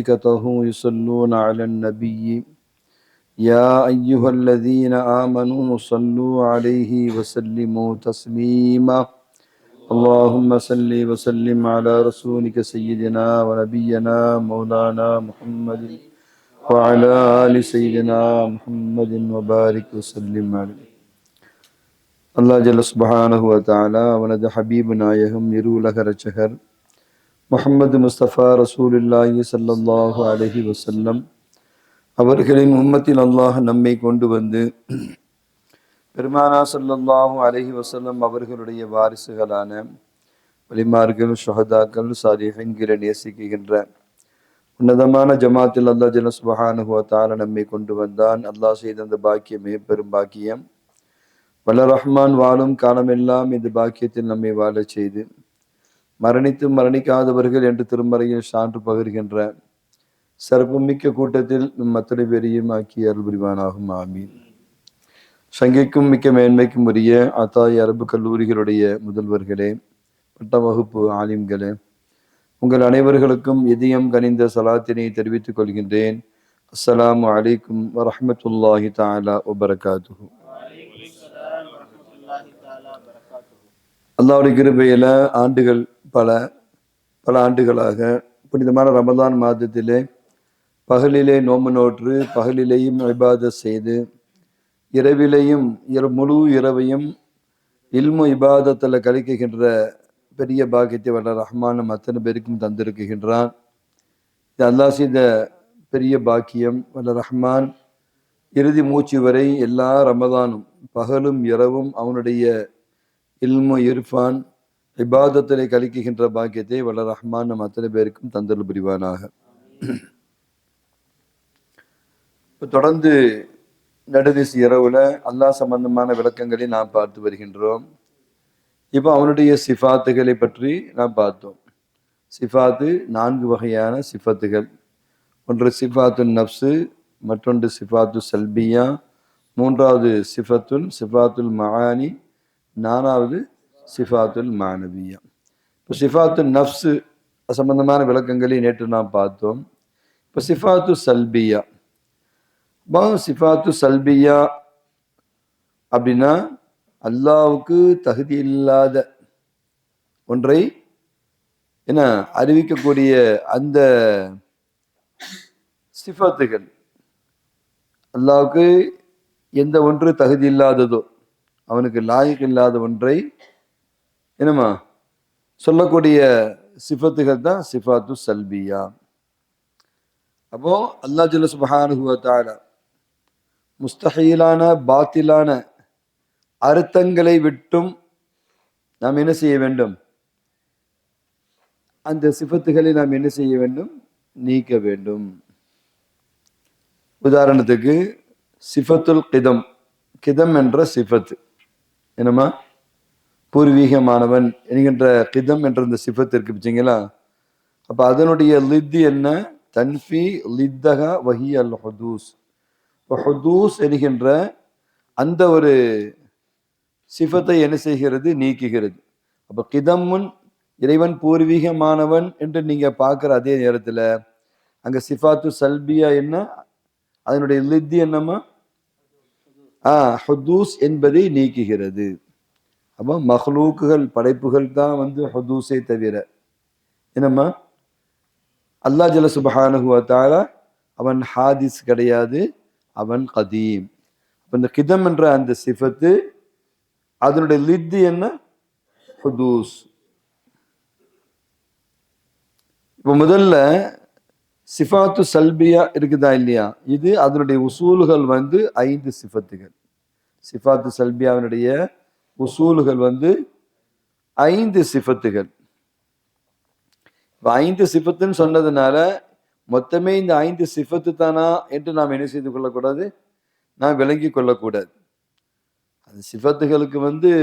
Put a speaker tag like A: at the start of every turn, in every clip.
A: وملائكته يصلون على النبي يا أيها الذين آمنوا صلوا عليه وسلموا تسليما اللهم صل وسلم على رسولك سيدنا ونبينا مولانا محمد وعلى آل سيدنا محمد وبارك وسلم عليه. அல்லாஹ் ஜல்ல சுப்ஹானஹு வ தஆலா அவனது ஹபீபு நாயகம் இருவுலக இரட்சகர் முஹம்மது முஸ்தபா ரசூலுல்லாஹி ஸல்லல்லாஹு அலைஹி வஸல்லம் அவர்களின் உம்மத்தில் அல்லாஹ் நம்மை கொண்டு வந்து பெருமானா ஸல்லல்லாஹு அலைஹி வஸல்லம் அவர்களுடைய வாரிசுகளான வலிமார்கள், ஷுஹதாக்கள், சாலிஹீன்களை நேசிக்கின்ற உன்னதமான ஜமாத்தில் அல்லாஹ் ஜல்ல சுப்ஹானஹு வ தஆலா நம்மை கொண்டு வந்தான். அல்லாஹ் செய்த அந்த பாக்கியமே பெரும் பாக்கியம். வல்ல ரஹ்மான் வாழும் காலமெல்லாம் இந்த பாக்கியத்தில் நம்மை வாழச் செய்து மரணித்து மரணிக்காதவர்கள் என்று திருமறையில் சான்று பகிர்கின்ற சிறப்புமிக்க கூட்டத்தில் நம் அத்தனை பேரையும் ஆக்கி அருள் புரிவானாகும். ஆமீன். சங்கைக்கும் மிக்க மேன்மைக்கும் உரிய அத்தாய் அரபு கல்லூரிகளுடைய முதல்வர்களே, பட்ட வகுப்பு ஆலிம்களே, உங்கள் அனைவர்களுக்கும் இதயம் கனிந்த சலாத்தினை தெரிவித்துக் கொள்கின்றேன். அஸ்ஸலாமு அலைக்கும் வரஹ்மத்துல்லாஹி தஆலா வபரகாத்துஹு. அல்லாஹ்வுடைய கிருபையில ஆண்டுகள் பல ஆண்டுகளாக புனிதமான ரமதான் மாதத்திலே பகலிலே நோன்பு நோற்று பகலிலேயும் இபாதத் செய்து இரவிலேயும் முழு இரவையும் இல்மு இபாதத்தில் கழிக்கின்ற பெரிய பாக்கியத்தை வல்ல ரஹ்மான் நம் அத்தனை பேருக்கும் தந்திருக்கின்றான். இது அல்லாஹ் செய்த பெரிய பாக்கியம். வல்ல ரஹ்மான் இறுதி மூச்சு வரை எல்லா ரமதானும் பகலும் இரவும் அவனுடைய இல்மு இர்ஃபான் இபாதத்திலே கழிக்கின்ற பாக்கியத்தை வல்ல ரஹ்மான் நம் அத்தனை பேருக்கும் தந்தல் புரிவானாக. இப்போ தொடர்ந்து நடுதிசை இரவுல அல்லாஹ் சம்பந்தமான விளக்கங்களை நாம் பார்த்து வருகின்றோம். இப்போ அவனுடைய சிஃபாத்துகளை பற்றி நாம் பார்த்தோம். சிஃபாத்து 4 வகையான சிஃபத்துகள். ஒன்று சிஃபாத்து நப்சு, மற்றொன்று சிஃபாத்து சல்பியா, மூன்றாவது சிஃபாத்துல் மஆனி, 4வது சிஃபாத்துல் மானவியா. இப்போ சிஃபாத்து நப்சு சம்பந்தமான விளக்கங்களை நேற்று நாம் பார்த்தோம். இப்போ சிஃபாத்து சல்பியா. சிஃபாத்து சல்பியா அப்படின்னா அல்லாஹ்வுக்கு தகுதி இல்லாத ஒன்றை என்ன அறிவிக்கக்கூடிய அந்த சிஃபாத்துகள். அல்லாஹ்வுக்கு எந்த ஒன்று தகுதி இல்லாததோ, அவனுக்கு லாயிக் இல்லாத ஒன்றை என்னமா சொல்லக்கூடிய சிஃபத்துகள் தான் சிஃபாத்து சல்பியா. அப்போ அல்லாஹ் ஜல்ல சுப்ஹானஹு வ தஆலா முஸ்தஹீலான பாத்திலான அர்த்தங்களை விட்டும் நாம் என்ன செய்ய வேண்டும்? அந்த சிஃபத்துகளை நாம் என்ன செய்ய வேண்டும்? நீக்க வேண்டும். உதாரணத்துக்கு சிஃபத்துல் கிதம், கிதம் என்ற சிஃபத்து என்னமா பூர்வீகமானவன் என்கின்ற கிதம் என்ற இந்த சிஃபத்து இருக்கு பிச்சிங்களா. அப்ப அதனுடைய லித் என்ன? தன்ஃபி லித்தகா வஹி அல் ஹுதூஸ். ஹுதூஸ் என்கின்ற அந்த ஒரு சிஃபத்தை என்ன செய்கிறது? நீக்குகிறது. அப்ப கிதமுன் இறைவன் பூர்வீகமானவன் என்று நீங்க பார்க்கிற அதே நேரத்துல அங்க சிஃபாத்து சல்பியா என்ன? அதனுடைய லித் என்னமா? ஹுதூஸ் என்பதை நீக்குகிறது. அப்போ மஹ்லூக்குகள் படைப்புகள் தான் ஹுதூஸை தவிர என்னம்மா அல்லாஹ் ஜல்ல சுப்ஹானஹு வ தஆலா அவன் ஹாதிஸ் கிடையாது, அவன் கதீம். அப்போ இந்த கிதம் என்ற அந்த சிஃபத்து அதனுடைய லித் என்ன? ஹுதூஸ். இப்போ முதல்ல சிஃபாத்து சல்பியா இருக்குதா இல்லையா? இது அதனுடைய உசூல்கள் 5 சிஃபத்துகள். சிஃபாத்து சல்பியாவினுடைய உசூல்கள் 5 சிஃபத்துகள். 5 சிஃபத்துன்னு சொன்னதுனால மொத்தமே இந்த 5 சிஃபத்து தானா என்று நாம் என்ன செய்து கொள்ளக்கூடாது? நாம் விளங்கி கொள்ளக்கூடாது. அந்த சிஃபத்துகளுக்கு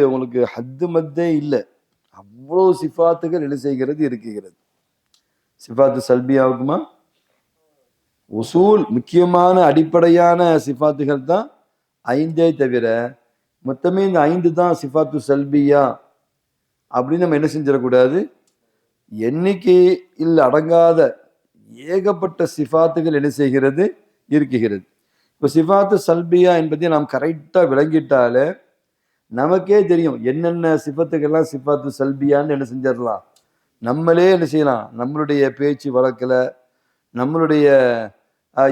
A: உங்களுக்கு ஹத்து மத்தே இல்லை. அவ்வளோ சிஃபாத்துகள் என்ன செய்கிறது? இருக்குகிறது. சிஃபாத்து சல்பியாவுக்குமா உசூல் முக்கியமான அடிப்படையான சிஃபாத்துகள் தான் 5 தவிர மொத்தமே இந்த 5 தான் சிஃபாத்து சல்பியா அப்படின்னு நம்ம என்ன செஞ்சிடக்கூடாது? எண்ணிக்கையில் அடங்காத ஏகப்பட்ட சிஃபாத்துகள் என்ன செய்கிறது, இருக்குகிறது. இப்போ சிஃபாத்து சல்பியா என்பதை நாம் கரெக்டாக விளங்கிட்டாலே நமக்கே தெரியும் என்னென்ன சிஃபத்துக்கெல்லாம் சிஃபாத்து சல்பியான்னு என்ன செஞ்சிடலாம், நம்மளே என்ன செய்யலாம். நம்மளுடைய பேச்சு வழக்கில், நம்மளுடைய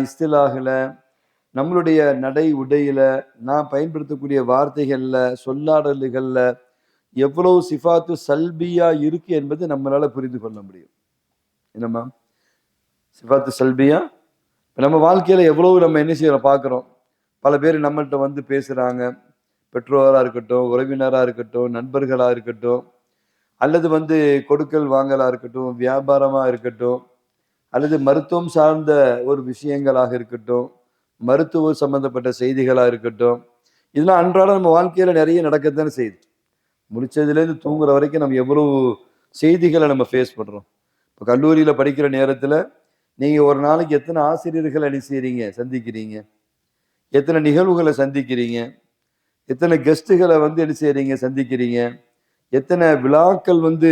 A: இஸ்திலாகில், நம்மளுடைய நடை உடையில, நான் பயன்படுத்தக்கூடிய வார்த்தைகள்ல, சொல்லாடல்கள்ல எவ்வளவு சிஃபாத்து சல்பியா இருக்கு என்பது நம்மளால புரிந்து கொள்ள முடியும். என்னம்மா சிஃபாத்து சல்பியா நம்ம வாழ்க்கையில எவ்வளவு நம்ம என்ன செய்யறோம் பார்க்குறோம். பல பேர் நம்மள்கிட்ட வந்து பேசுறாங்க, பெற்றோராக இருக்கட்டும், உறவினராக இருக்கட்டும், நண்பர்களாக இருக்கட்டும், அல்லது வந்து கொடுக்கல் வாங்கலாக இருக்கட்டும், வியாபாரமாக இருக்கட்டும், அல்லது மருத்துவம் சார்ந்த ஒரு விஷயங்களாக இருக்கட்டும், மருத்துவ சம்பந்தப்பட்ட செய்திகளாக இருக்கட்டும், இதெல்லாம் அன்றாடம் நம்ம வாழ்க்கையில நிறைய நடக்கத்தானே செய்யுது. முடிச்சதுலேருந்து தூங்குற வரைக்கும் நம்ம எவ்வளவு செய்திகளை நம்ம ஃபேஸ் பண்ணுறோம். இப்போ கல்லூரியில் படிக்கிற நேரத்தில் நீங்கள் ஒரு நாளைக்கு எத்தனை ஆசிரியர்களை என்ன செய்கிறீங்க, சந்திக்கிறீங்க, எத்தனை நிகழ்வுகளை சந்திக்கிறீங்க, எத்தனை கெஸ்ட்டுகளை வந்து என்ன செய்கிறீங்க, சந்திக்கிறீங்க, எத்தனை விழாக்கள் வந்து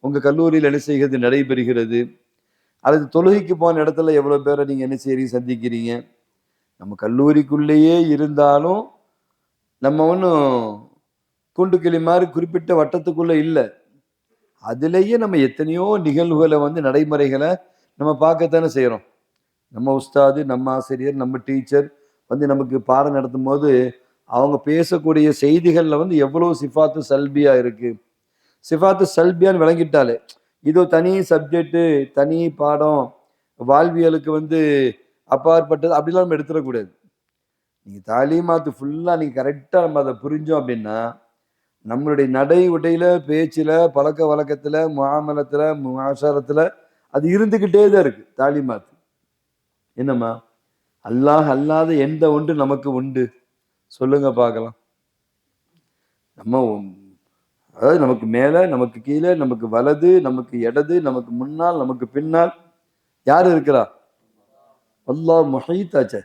A: உங்கள் கல்லூரியில் என்ன செய்கிறது, நடைபெறுகிறது, அல்லது தொழுகைக்கு போன இடத்துல எவ்வளோ பேரை நீங்கள் என்ன செய்கிறீங்க, சந்திக்கிறீங்க. நம்ம கல்லூரிக்குள்ளேயே இருந்தாலும் நம்ம ஒன்றும் கூண்டு கிளி மாதிரி குறிப்பிட்ட வட்டத்துக்குள்ளே இல்லை. அதுலேயே நம்ம எத்தனையோ நிகழ்வுகளை வந்து நடைமுறைகளை நம்ம பார்க்கத்தானே செய்கிறோம். நம்ம உஸ்தாது, நம்ம ஆசிரியர், நம்ம டீச்சர் வந்து நமக்கு பாடம் நடத்தும் போது அவங்க பேசக்கூடிய செய்திகளில் வந்து எவ்வளோ சிஃபாத்து சல்பியா இருக்கு. சிஃபாத்து சல்பியான்னு விளங்கிட்டாலே இது தனி சப்ஜெக்டு, தனி பாடம், வாழ்வியலுக்கு வந்து அப்பாற்பட்டது அப்படிலாம் நம்ம எடுத்துடக்கூடாது. நீங்கள் தாலீமாத்து ஃபுல்லாக நீங்கள் கரெக்டாக நம்ம அதை புரிஞ்சோம் அப்படின்னா நம்மளுடைய நடை உடையில, பேச்சில், பழக்க வழக்கத்தில், முஆமலத்தில், முஆஷரத்தில் அது இருந்துக்கிட்டே தான் இருக்கு தாலிமாத்து. என்னம்மா அல்லாஹ் அல்லாத எந்த ஒன்று நமக்கு உண்டு சொல்லுங்க பார்க்கலாம். நம்ம அதாவது நமக்கு மேலே, நமக்கு கீழே, நமக்கு வலது, நமக்கு இடது, நமக்கு முன்னால், நமக்கு பின்னால் யார் இருக்கிறா? அல்லாஹ் முஹீத்தாச்சே,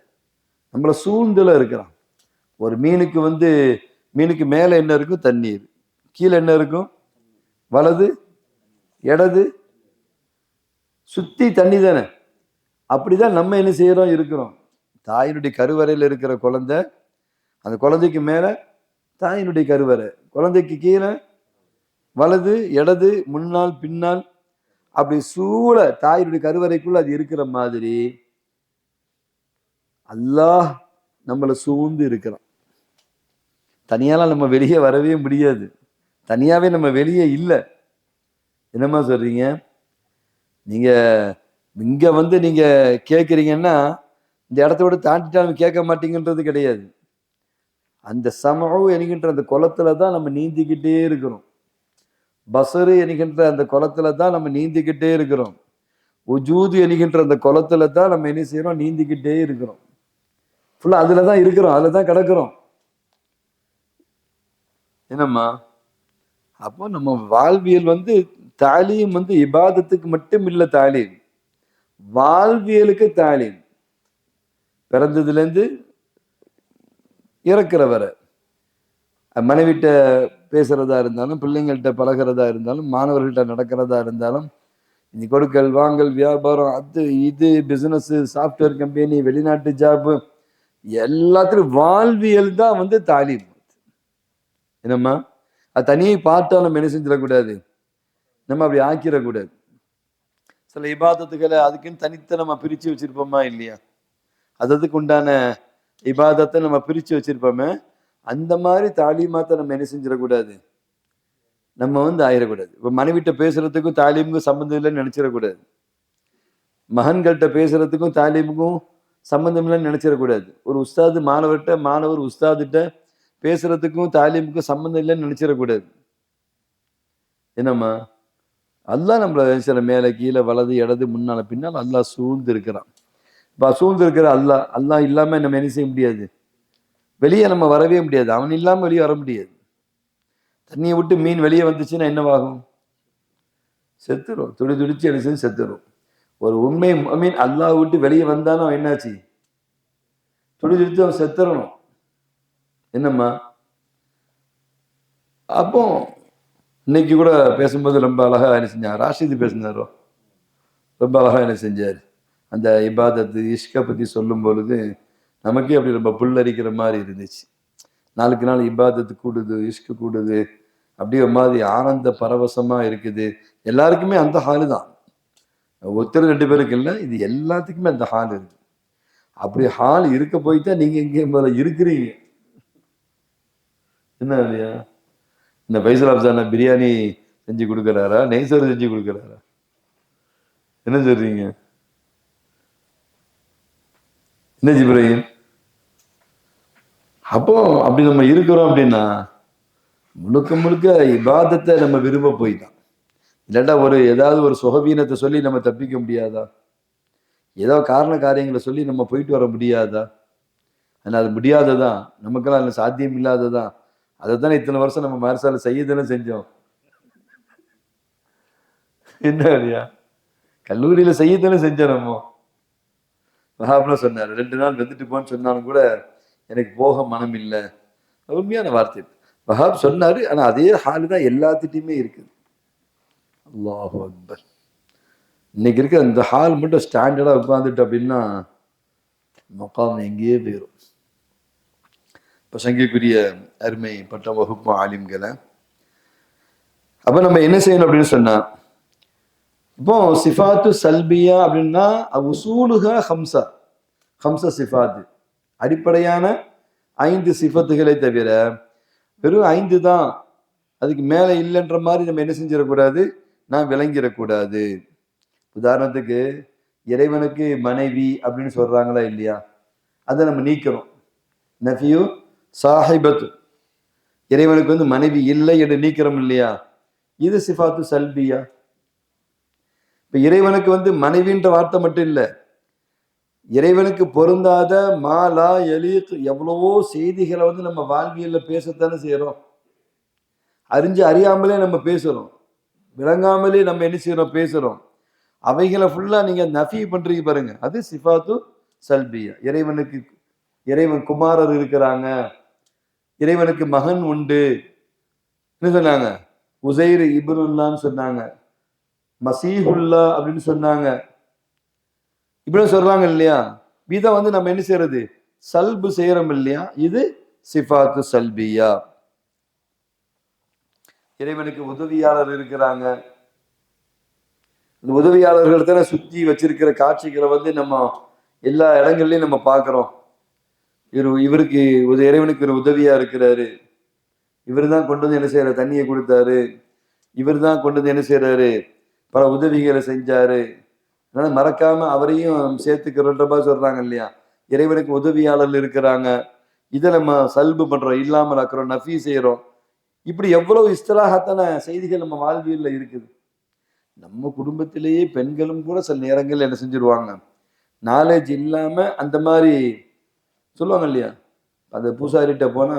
A: நம்மளை சூழ்ந்துல இருக்கிறான். ஒரு மீனுக்கு வந்து மீனுக்கு மேலே என்ன இருக்கும்? தண்ணீர். கீழே என்ன இருக்கும்? வலது, இடது, சுத்தி தண்ணி தானே. அப்படிதான் நம்ம என்ன செய்யறோம், இருக்கிறோம். தாயினுடைய கருவறையில் இருக்கிற குழந்தை, அந்த குழந்தைக்கு மேல தாயினுடைய கருவறை, குழந்தைக்கு கீழே வலது, இடது, முன்னால், பின்னால், அப்படி சூழ தாயினுடைய கருவறைக்குள்ள அது இருக்கிற மாதிரி அல்லாஹ் நம்மளை சூழ்ந்து இருக்கிறான். தனியாலாம் நம்ம வெளியே வரவே முடியாது. தனியாவே நம்ம வெளியே இல்லை. என்னம்மா சொல்றீங்க? நீங்க இங்க வந்து நீங்க கேட்குறீங்கன்னா இந்த இடத்த விட தாண்டிட்டா நம்ம கேட்க மாட்டீங்கன்றது கிடையாது. அந்த சமூ என்கின்ற அந்த குளத்துல தான் நம்ம நீந்திக்கிட்டே இருக்கிறோம். பசரு என்கின்ற அந்த குளத்துல தான் நம்ம நீந்திக்கிட்டே இருக்கிறோம். உஜூது என்கின்ற அந்த குளத்துல தான் நம்ம என்ன செய்யறோம், நீந்திக்கிட்டே இருக்கிறோம். ஃபுல்லா அதுல தான் இருக்கிறோம், அதுல தான் கிடக்கிறோம். என்னம்மா அப்போ நம்ம வாழ்வியல் வந்து தாலீம் வந்து இபாதத்துக்கு மட்டும் இல்லை, தாலீம் வாழ்வியலுக்கு தாலீம். பிறந்ததுலேருந்து இறக்குற வரை மனைவிட்ட பேசுறதா இருந்தாலும், பிள்ளைங்கள்ட்ட பழகிறதா இருந்தாலும், மாணவர்கள்ட்ட நடக்கிறதா இருந்தாலும், இந்த கொடுக்கல் வாங்கல், வியாபாரம், அது இது, பிசினஸ், சாஃப்ட்வேர் கம்பெனி, வெளிநாட்டு ஜாப்பு, எல்லாத்துலையும் வாழ்வியல் தான் வந்து தாலீம். என்னம்மா அது தனியை பார்த்தா நம்ம என்ன செஞ்சிடக்கூடாது, நம்ம அப்படி ஆக்கிடக்கூடாது. சில இபாதத்துக்களை அதுக்குன்னு தனித்த நம்ம பிரித்து வச்சிருப்போமா இல்லையா? அதுக்கு உண்டான இபாதத்தை நம்ம பிரித்து வச்சிருப்போமே, அந்த மாதிரி தாலீமாத்தை நம்ம என்ன செஞ்சிடக்கூடாது, நம்ம வந்து ஆயிடக்கூடாது. இப்போ மனைவிட்ட பேசுறதுக்கும் தாலீமுக்கும் சம்மந்தம் இல்லைன்னு நினைச்சிடக்கூடாது. மகன்கள்கிட்ட பேசுறதுக்கும் தாலீமுக்கும் சம்மந்தம் இல்லைன்னு நினைச்சிடக்கூடாது. ஒரு உஸ்தாது மாணவர்கிட்ட, மாணவர் உஸ்தாதுகிட்ட பேசுறதுக்கும் தாலீமுக்கும் சம்மந்தம் இல்லைன்னு நினைச்சிடக்கூடாது. என்னம்மா அல்லாஹ் நம்மள சில மேலே கீழே வலது இடது முன்னால பின்னால் அல்லாஹ் சூழ்ந்து இருக்கிறான். இப்போ சூழ்ந்து இருக்கிற அல்லாஹ், அல்லாஹ் இல்லாமல் நம்ம என்ன செய்ய முடியாது, வெளியே நம்ம வரவே முடியாது. அவன் இல்லாமல் வெளியே வர முடியாது. தண்ணியை விட்டு மீன் வெளியே வந்துச்சுன்னா என்னவாகும்? செத்துரும். துடி துடிச்சு என்ன செய்யும், செத்துரும். ஒரு உண்மை மீன் அல்லாஹ் விட்டு வெளியே வந்தாலும் என்னாச்சு, துடி துடித்து அவன் செத்துறணும். என்னம்மா அப்போ இன்னைக்கு கூட பேசும்போது ரொம்ப அழகா என்ன செஞ்சார், ராஷிது பேசினாரோ, ரொம்ப அழகா என்ன செஞ்சார். அந்த இபாதத்து இஷ்கை பற்றி சொல்லும் பொழுது நமக்கே அப்படி ரொம்ப புல்லரிக்கிற மாதிரி இருந்துச்சு. நாளுக்கு நாள் இபாதத்து கூடுது, இஷ்கு கூடுது, அப்படியே ஒரு மாதிரி ஆனந்த பரவசமா இருக்குது. எல்லாருக்குமே அந்த ஹாலு தான், ஒருத்தர் 2 பேருக்கு இல்லை, இது எல்லாத்துக்குமே அந்த ஹால் இருக்கு. அப்படி ஹால் இருக்க போய்தான் நீங்க இங்கே இருக்கிறீங்க. என்ன இல்லையா? இந்த ஃபைசல் அப்சான பிரியாணி செஞ்சு கொடுக்குறாரா, நெய்சோறு செஞ்சு கொடுக்குறாரா? என்ன சொல்றீங்க? என்ன ஜிப்ரஹீம்? அப்போ அப்படி நம்ம இருக்கிறோம் அப்படின்னா முழுக்க முழுக்க இபாதத்தை நம்ம விரும்ப போய் தான். இல்லாட்டா ஏதாவது ஒரு சுகவீனத்தை சொல்லி நம்ம தப்பிக்க முடியாதா? ஏதோ காரண காரியங்களை சொல்லி நம்ம போயிட்டு வர முடியாதா? ஆனால் அது முடியாததான், நமக்கெல்லாம் இல்லை, சாத்தியம் இல்லாததான். அதை தானே இத்தனை வருஷம் நம்ம மரசால செய்யதானே செஞ்சோம். என்ன இல்லையா? கல்லூரியில செய்யத்தானே செஞ்சோம். நம்ம வஹாப்லாம் சொன்னார், 2 நாள் வந்துட்டு போன்னு சொன்னாலும் கூட எனக்கு போக மனம் இல்லை. உண்மையான வார்த்தை வஹாப் சொன்னாரு. ஆனா அதே ஹாலு தான் எல்லாத்திட்டையுமே இருக்குது. அல்லாஹு அக்பர். இன்னைக்கு இருக்க இந்த ஹால் மட்டும் ஸ்டாண்டர்டா உட்காந்துட்டு அப்படின்னா மக்காம் எங்கேயே போயிடும். இப்போ சங்கிக்குரிய அருமை பட்ட வகுப்பு ஆலிம்களை அப்ப நம்ம என்ன செய்யணும் அப்படின்னு சொன்னா, இப்போ சிஃபாத்து சல்பியா அப்படின்னா உசூலுகா ஹம்சா, ஹம்ச சிஃபாத்து, அடிப்படையான 5 சிஃபத்துகளை தவிர வெறும் 5 தான், அதுக்கு மேல இல்லைன்ற மாதிரி நம்ம என்ன செஞ்சிடக்கூடாது, நான் விளங்கிடக்கூடாது. உதாரணத்துக்கு இறைவனுக்கு மனைவி அப்படின்னு சொல்றாங்களா இல்லையா, அதை நம்ம நீக்கிறோம். நஃபியு சாஹிபத்து, இறைவனுக்கு மனைவி இல்லை என்று நீக்கிறோம் இல்லையா, இது சிஃபாத்து சல்பியா. இப்ப இறைவனுக்கு மனைவின்ற வார்த்தை மட்டும் இல்லை, இறைவனுக்கு பொருந்தாத மாலா எலீக் எவ்வளவோ செய்திகளை நம்ம வாழ்வியல்ல பேசத்தானே செய்யறோம். அறியாமலே நம்ம பேசுறோம், விளங்காமலே நம்ம என்ன செய்யறோம், பேசுறோம். அவைகளை ஃபுல்லா நீங்க நஃபி பண்றீங்க பாருங்க, அது சிஃபாத்து சல்பியா. இறைவன் குமாரர் இருக்கிறாங்க, இறைவனுக்கு மகன் உண்டு என்ன சொன்னாங்க, உசைர் இப்னுல்லான்னு சொன்னாங்க, மசீஹுல்லா அப்படின்னு சொன்னாங்க, இப்படி சொல்றாங்க இல்லையா. இதை நம்ம என்ன செய்யறது, சல்பு செய்யறோம் இல்லையா, இது சிஃபாத்து சல்பியா. இறைவனுக்கு உதவியாளர் இருக்கிறாங்க, இந்த உதவியாளர்கள் தானே சுத்தி வச்சிருக்கிற காட்சிகளை நம்ம எல்லா இடங்கள்லயும் நம்ம பார்க்கிறோம். இவருக்கு இறைவனுக்கு ஒரு உதவியா இருக்கிறாரு, இவர் தான் கொண்டு என்ன செய்யறாரு, தண்ணியை கொடுத்தாரு, இவர் தான் கொண்டு என்ன செய்யறாரு, பல உதவிகளை செஞ்சாரு, அதனால மறக்காம அவரையும் சேர்த்துக்கிறோன்ற மாதிரி சொல்றாங்க இல்லையா. இறைவனுக்கு உதவியாளர் இருக்கிறாங்க, இதை நம்ம சல்பு பண்றோம், இல்லாமல் ஆக்குறோம், நஃபி செய்யறோம். இப்படி எவ்வளவு இஸ்திலாஹத்தான செய்திகள் நம்ம வாழ்வியல்ல இருக்குது. நம்ம குடும்பத்திலேயே பெண்களும் கூட சில நேரங்கள் என்ன செஞ்சிருவாங்க, நாலேஜ் இல்லாம அந்த மாதிரி சொல்லுவாங்க இல்லையா. அந்த பூசாரிட்ட போனா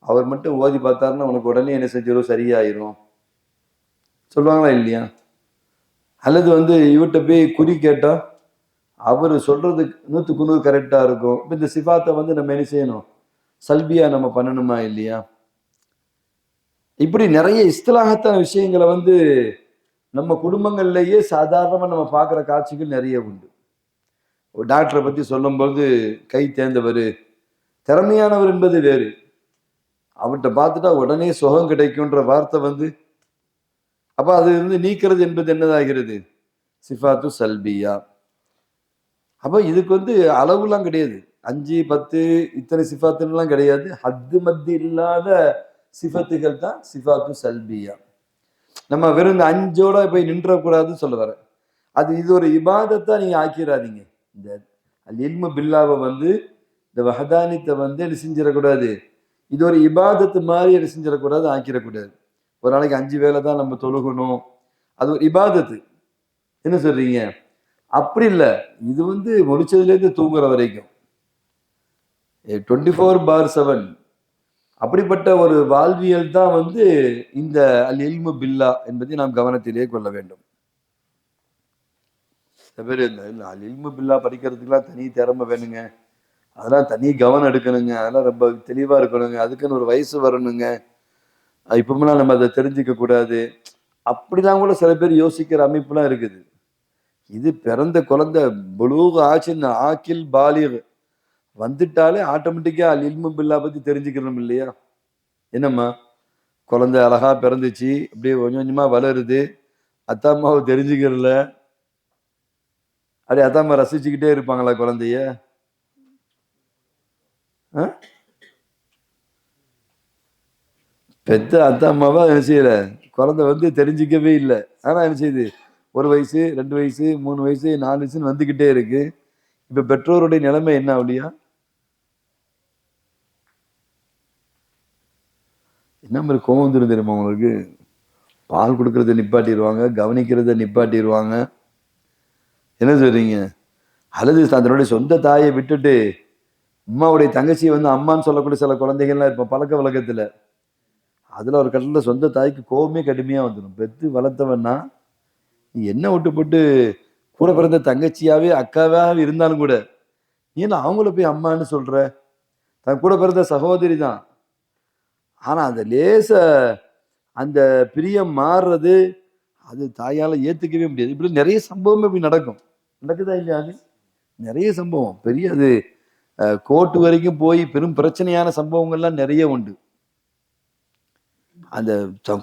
A: அவர் மட்டும் ஓதி பார்த்தாருன்னா உனக்கு உடனே என்ன செஞ்சிடும், சரியாயிரும் சொல்லுவாங்களா இல்லையா. அல்லது இவர்கிட்ட போய் குறி கேட்டா அவர் சொல்றது 100க்கு 100 கரெக்டா இருக்கும். இப்போ இந்த சிஃபாத்தை நம்ம என்ன செய்யணும், சல்பியா நம்ம பண்ணணுமா இல்லையா. இப்படி நிறைய இஸ்திலாஹத்தான விஷயங்களை நம்ம குடும்பங்கள்லயே சாதாரணமா நம்ம பார்க்குற காட்சிகள் நிறைய உண்டு. ஒரு டாக்டரை பத்தி சொல்லும்போது கை தேர்ந்தவர், திறமையானவர் என்பது வேறு, அவர்கிட்ட பார்த்துட்டா உடனே சுகம் கிடைக்கும்ன்ற வார்த்தை அப்ப அது நீக்கிறது என்பது என்னதாகிறது, சிஃபாத்து சல்பியா. அப்ப இதுக்கு அளவுலாம் கிடையாது, 5 10 இத்தனை சிஃபாத்துலாம் கிடையாது, ஹத்து மத்தி இல்லாத சிஃபத்துகள் தான் சிஃபாத்து சல்பியா. நம்ம வெறும் இந்த 5ஓட போய் நின்றக்கூடாதுன்னு சொல்ல வர. இது ஒரு இபாதத்தா நீங்க ஆக்கிடாதீங்க. இந்த இல்மு பில்லாவை இந்த வஹதானித்தை என்ன செஞ்சிடக்கூடாது, இது ஒரு இபாதத்து மாதிரி என்ன செஞ்சிடக்கூடாது, ஆக்கிடக்கூடாது. ஒரு நாளைக்கு 5 வேளை தான் நம்ம தொழுகணும், அது ஒரு இபாதத்து என்ன சொல்றீங்க, அப்படி இல்லை. இது முடிச்சதுலேருந்து தூங்குற வரைக்கும் 24/7 அப்படிப்பட்ட ஒரு வாழ்வியல் தான் இந்த அல் இல்மு பில்லா என்பதை நாம் கவனத்திலே கொள்ள வேண்டும். அல் இல்மு பில்லா படிக்கிறதுக்கெல்லாம் தனி திறமை வேணுங்க, அதெல்லாம் தனி கவனம் எடுக்கணுங்க, அதெல்லாம் ரொம்ப தெளிவா இருக்கணுங்க, அதுக்குன்னு ஒரு வயசு வரணுங்க, இப்பமெல்லாம் நம்ம அதை தெரிஞ்சுக்க கூடாது, அப்படிலாம் கூட சில பேர் யோசிக்கிற அமைப்புலாம் இருக்குது. இது பிறந்த குழந்தை புலூக் ஆச்சுன்னு ஆக்கில் பாலிக் வந்துட்டாலே ஆட்டோமேட்டிக்கா இல்மு பில்லா பத்தி தெரிஞ்சுக்கிறோம் இல்லையா? என்னம்மா குழந்தை அழகா பிறந்துச்சு, அப்படியே கொஞ்சம் கொஞ்சமா வளருது, அத்தாம்மாவை தெரிஞ்சுக்கிறல, அப்படியே அத்தாம்மா ரசிச்சுக்கிட்டே இருப்பாங்களா குழந்தைய? பெத்த அத்தாம்மாவா என்ன செய்யல, குழந்தை வந்து தெரிஞ்சிக்கவே இல்லை. ஆனா என்ன செய்யுது, 1 வயசு 2 வயசு 3 வயசு 4 வயசுன்னு வந்துகிட்டே இருக்கு. இப்ப பெற்றோருடைய நிலைமை என்ன அப்படியா? என்ன மாதிரி கோவம் வந்துடும் தெரியுமா உங்களுக்கு? பால் கொடுக்கறத நிப்பாட்டிடுவாங்க, கவனிக்கிறத நிப்பாட்டிடுவாங்க. என்ன சொல்றீங்க? அல்லது தன்னுடைய சொந்த தாயை விட்டுட்டு அம்மாவுடைய தங்கச்சியை வந்து அம்மான்னு சொல்லக்கூடிய சில குழந்தைகள்லாம் இருப்போம் பழக்க வழக்கத்துல. அதுல ஒரு கட்டத்துல சொந்த தாய்க்கு கோபமே கடுமையா வந்துடும். பெத்து வளர்த்தவன்னா நீ என்ன விட்டு போட்டு கூட பிறந்த தங்கச்சியாவே அக்காவாவே இருந்தாலும் கூட ஏன்னா அவங்கள போய் அம்மான்னு சொல்ற? தன் கூட பிறந்த சகோதரி தான். ஆனா அந்த லேச அந்த பிரியம் மாறுறது அது தாயால ஏத்துக்கவே முடியாது. இப்படி நிறைய சம்பவம் இப்படி நடக்கும். நடக்குதா இல்லையா? அது நிறைய சம்பவம் பெரிய அது கோர்ட்டு வரைக்கும் போய் பெரும் பிரச்சனையான சம்பவங்கள்லாம் நிறைய உண்டு. அந்த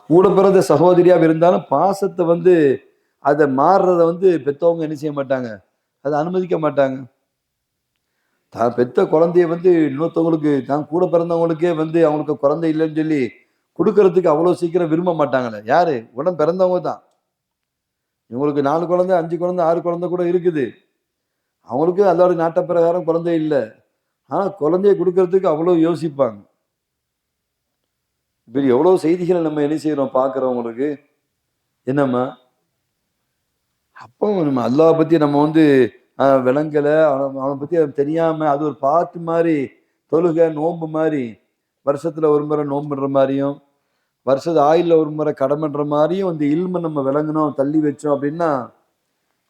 A: கூட பிறந்த சகோதரியாக இருந்தாலும் பாசத்தை வந்து அதை மாறுறத வந்து பெற்றவங்க என்ன செய்ய மாட்டாங்க, அதை அனுமதிக்க மாட்டாங்க. தான் பெத்த குழந்தைய வந்து இன்னொருத்தவங்களுக்கு தான் கூட பிறந்தவங்களுக்கே வந்து அவங்களுக்கு குழந்தை இல்லைன்னு சொல்லி கொடுக்கறதுக்கு அவ்வளவு சீக்கிரம் விரும்ப மாட்டாங்களே. யாரு? உடன் பிறந்தவங்க தான். இவங்களுக்கு 4 குழந்தை 5 குழந்தை 6 குழந்தை கூட இருக்குது. அவங்களுக்கு அதோட நாட்ட பிரகாரம் குழந்தை இல்லை. ஆனா குழந்தைய கொடுக்கறதுக்கு அவ்வளவு யோசிப்பாங்க. இப்ப எவ்வளவு செய்திகளை நம்ம என்ன செய்யறோம் பாக்குறவங்களுக்கு. என்னம்மா அப்போ நம்ம அல்லாஹ் பத்தி நம்ம வந்து விளங்கலை, அவனை பத்தி தெரியாம அது ஒரு பாட்டு மாதிரி தொழுகை நோன்பு மாதிரி வருஷத்துல ஒரு முறை நோன்புன்ற மாதிரியும் வருஷத்து ஆயில ஒரு முறை கடமைன்ற மாதிரியும் இந்த இல்ம நம்ம விளங்கணும் தள்ளி வச்சோம் அப்படின்னா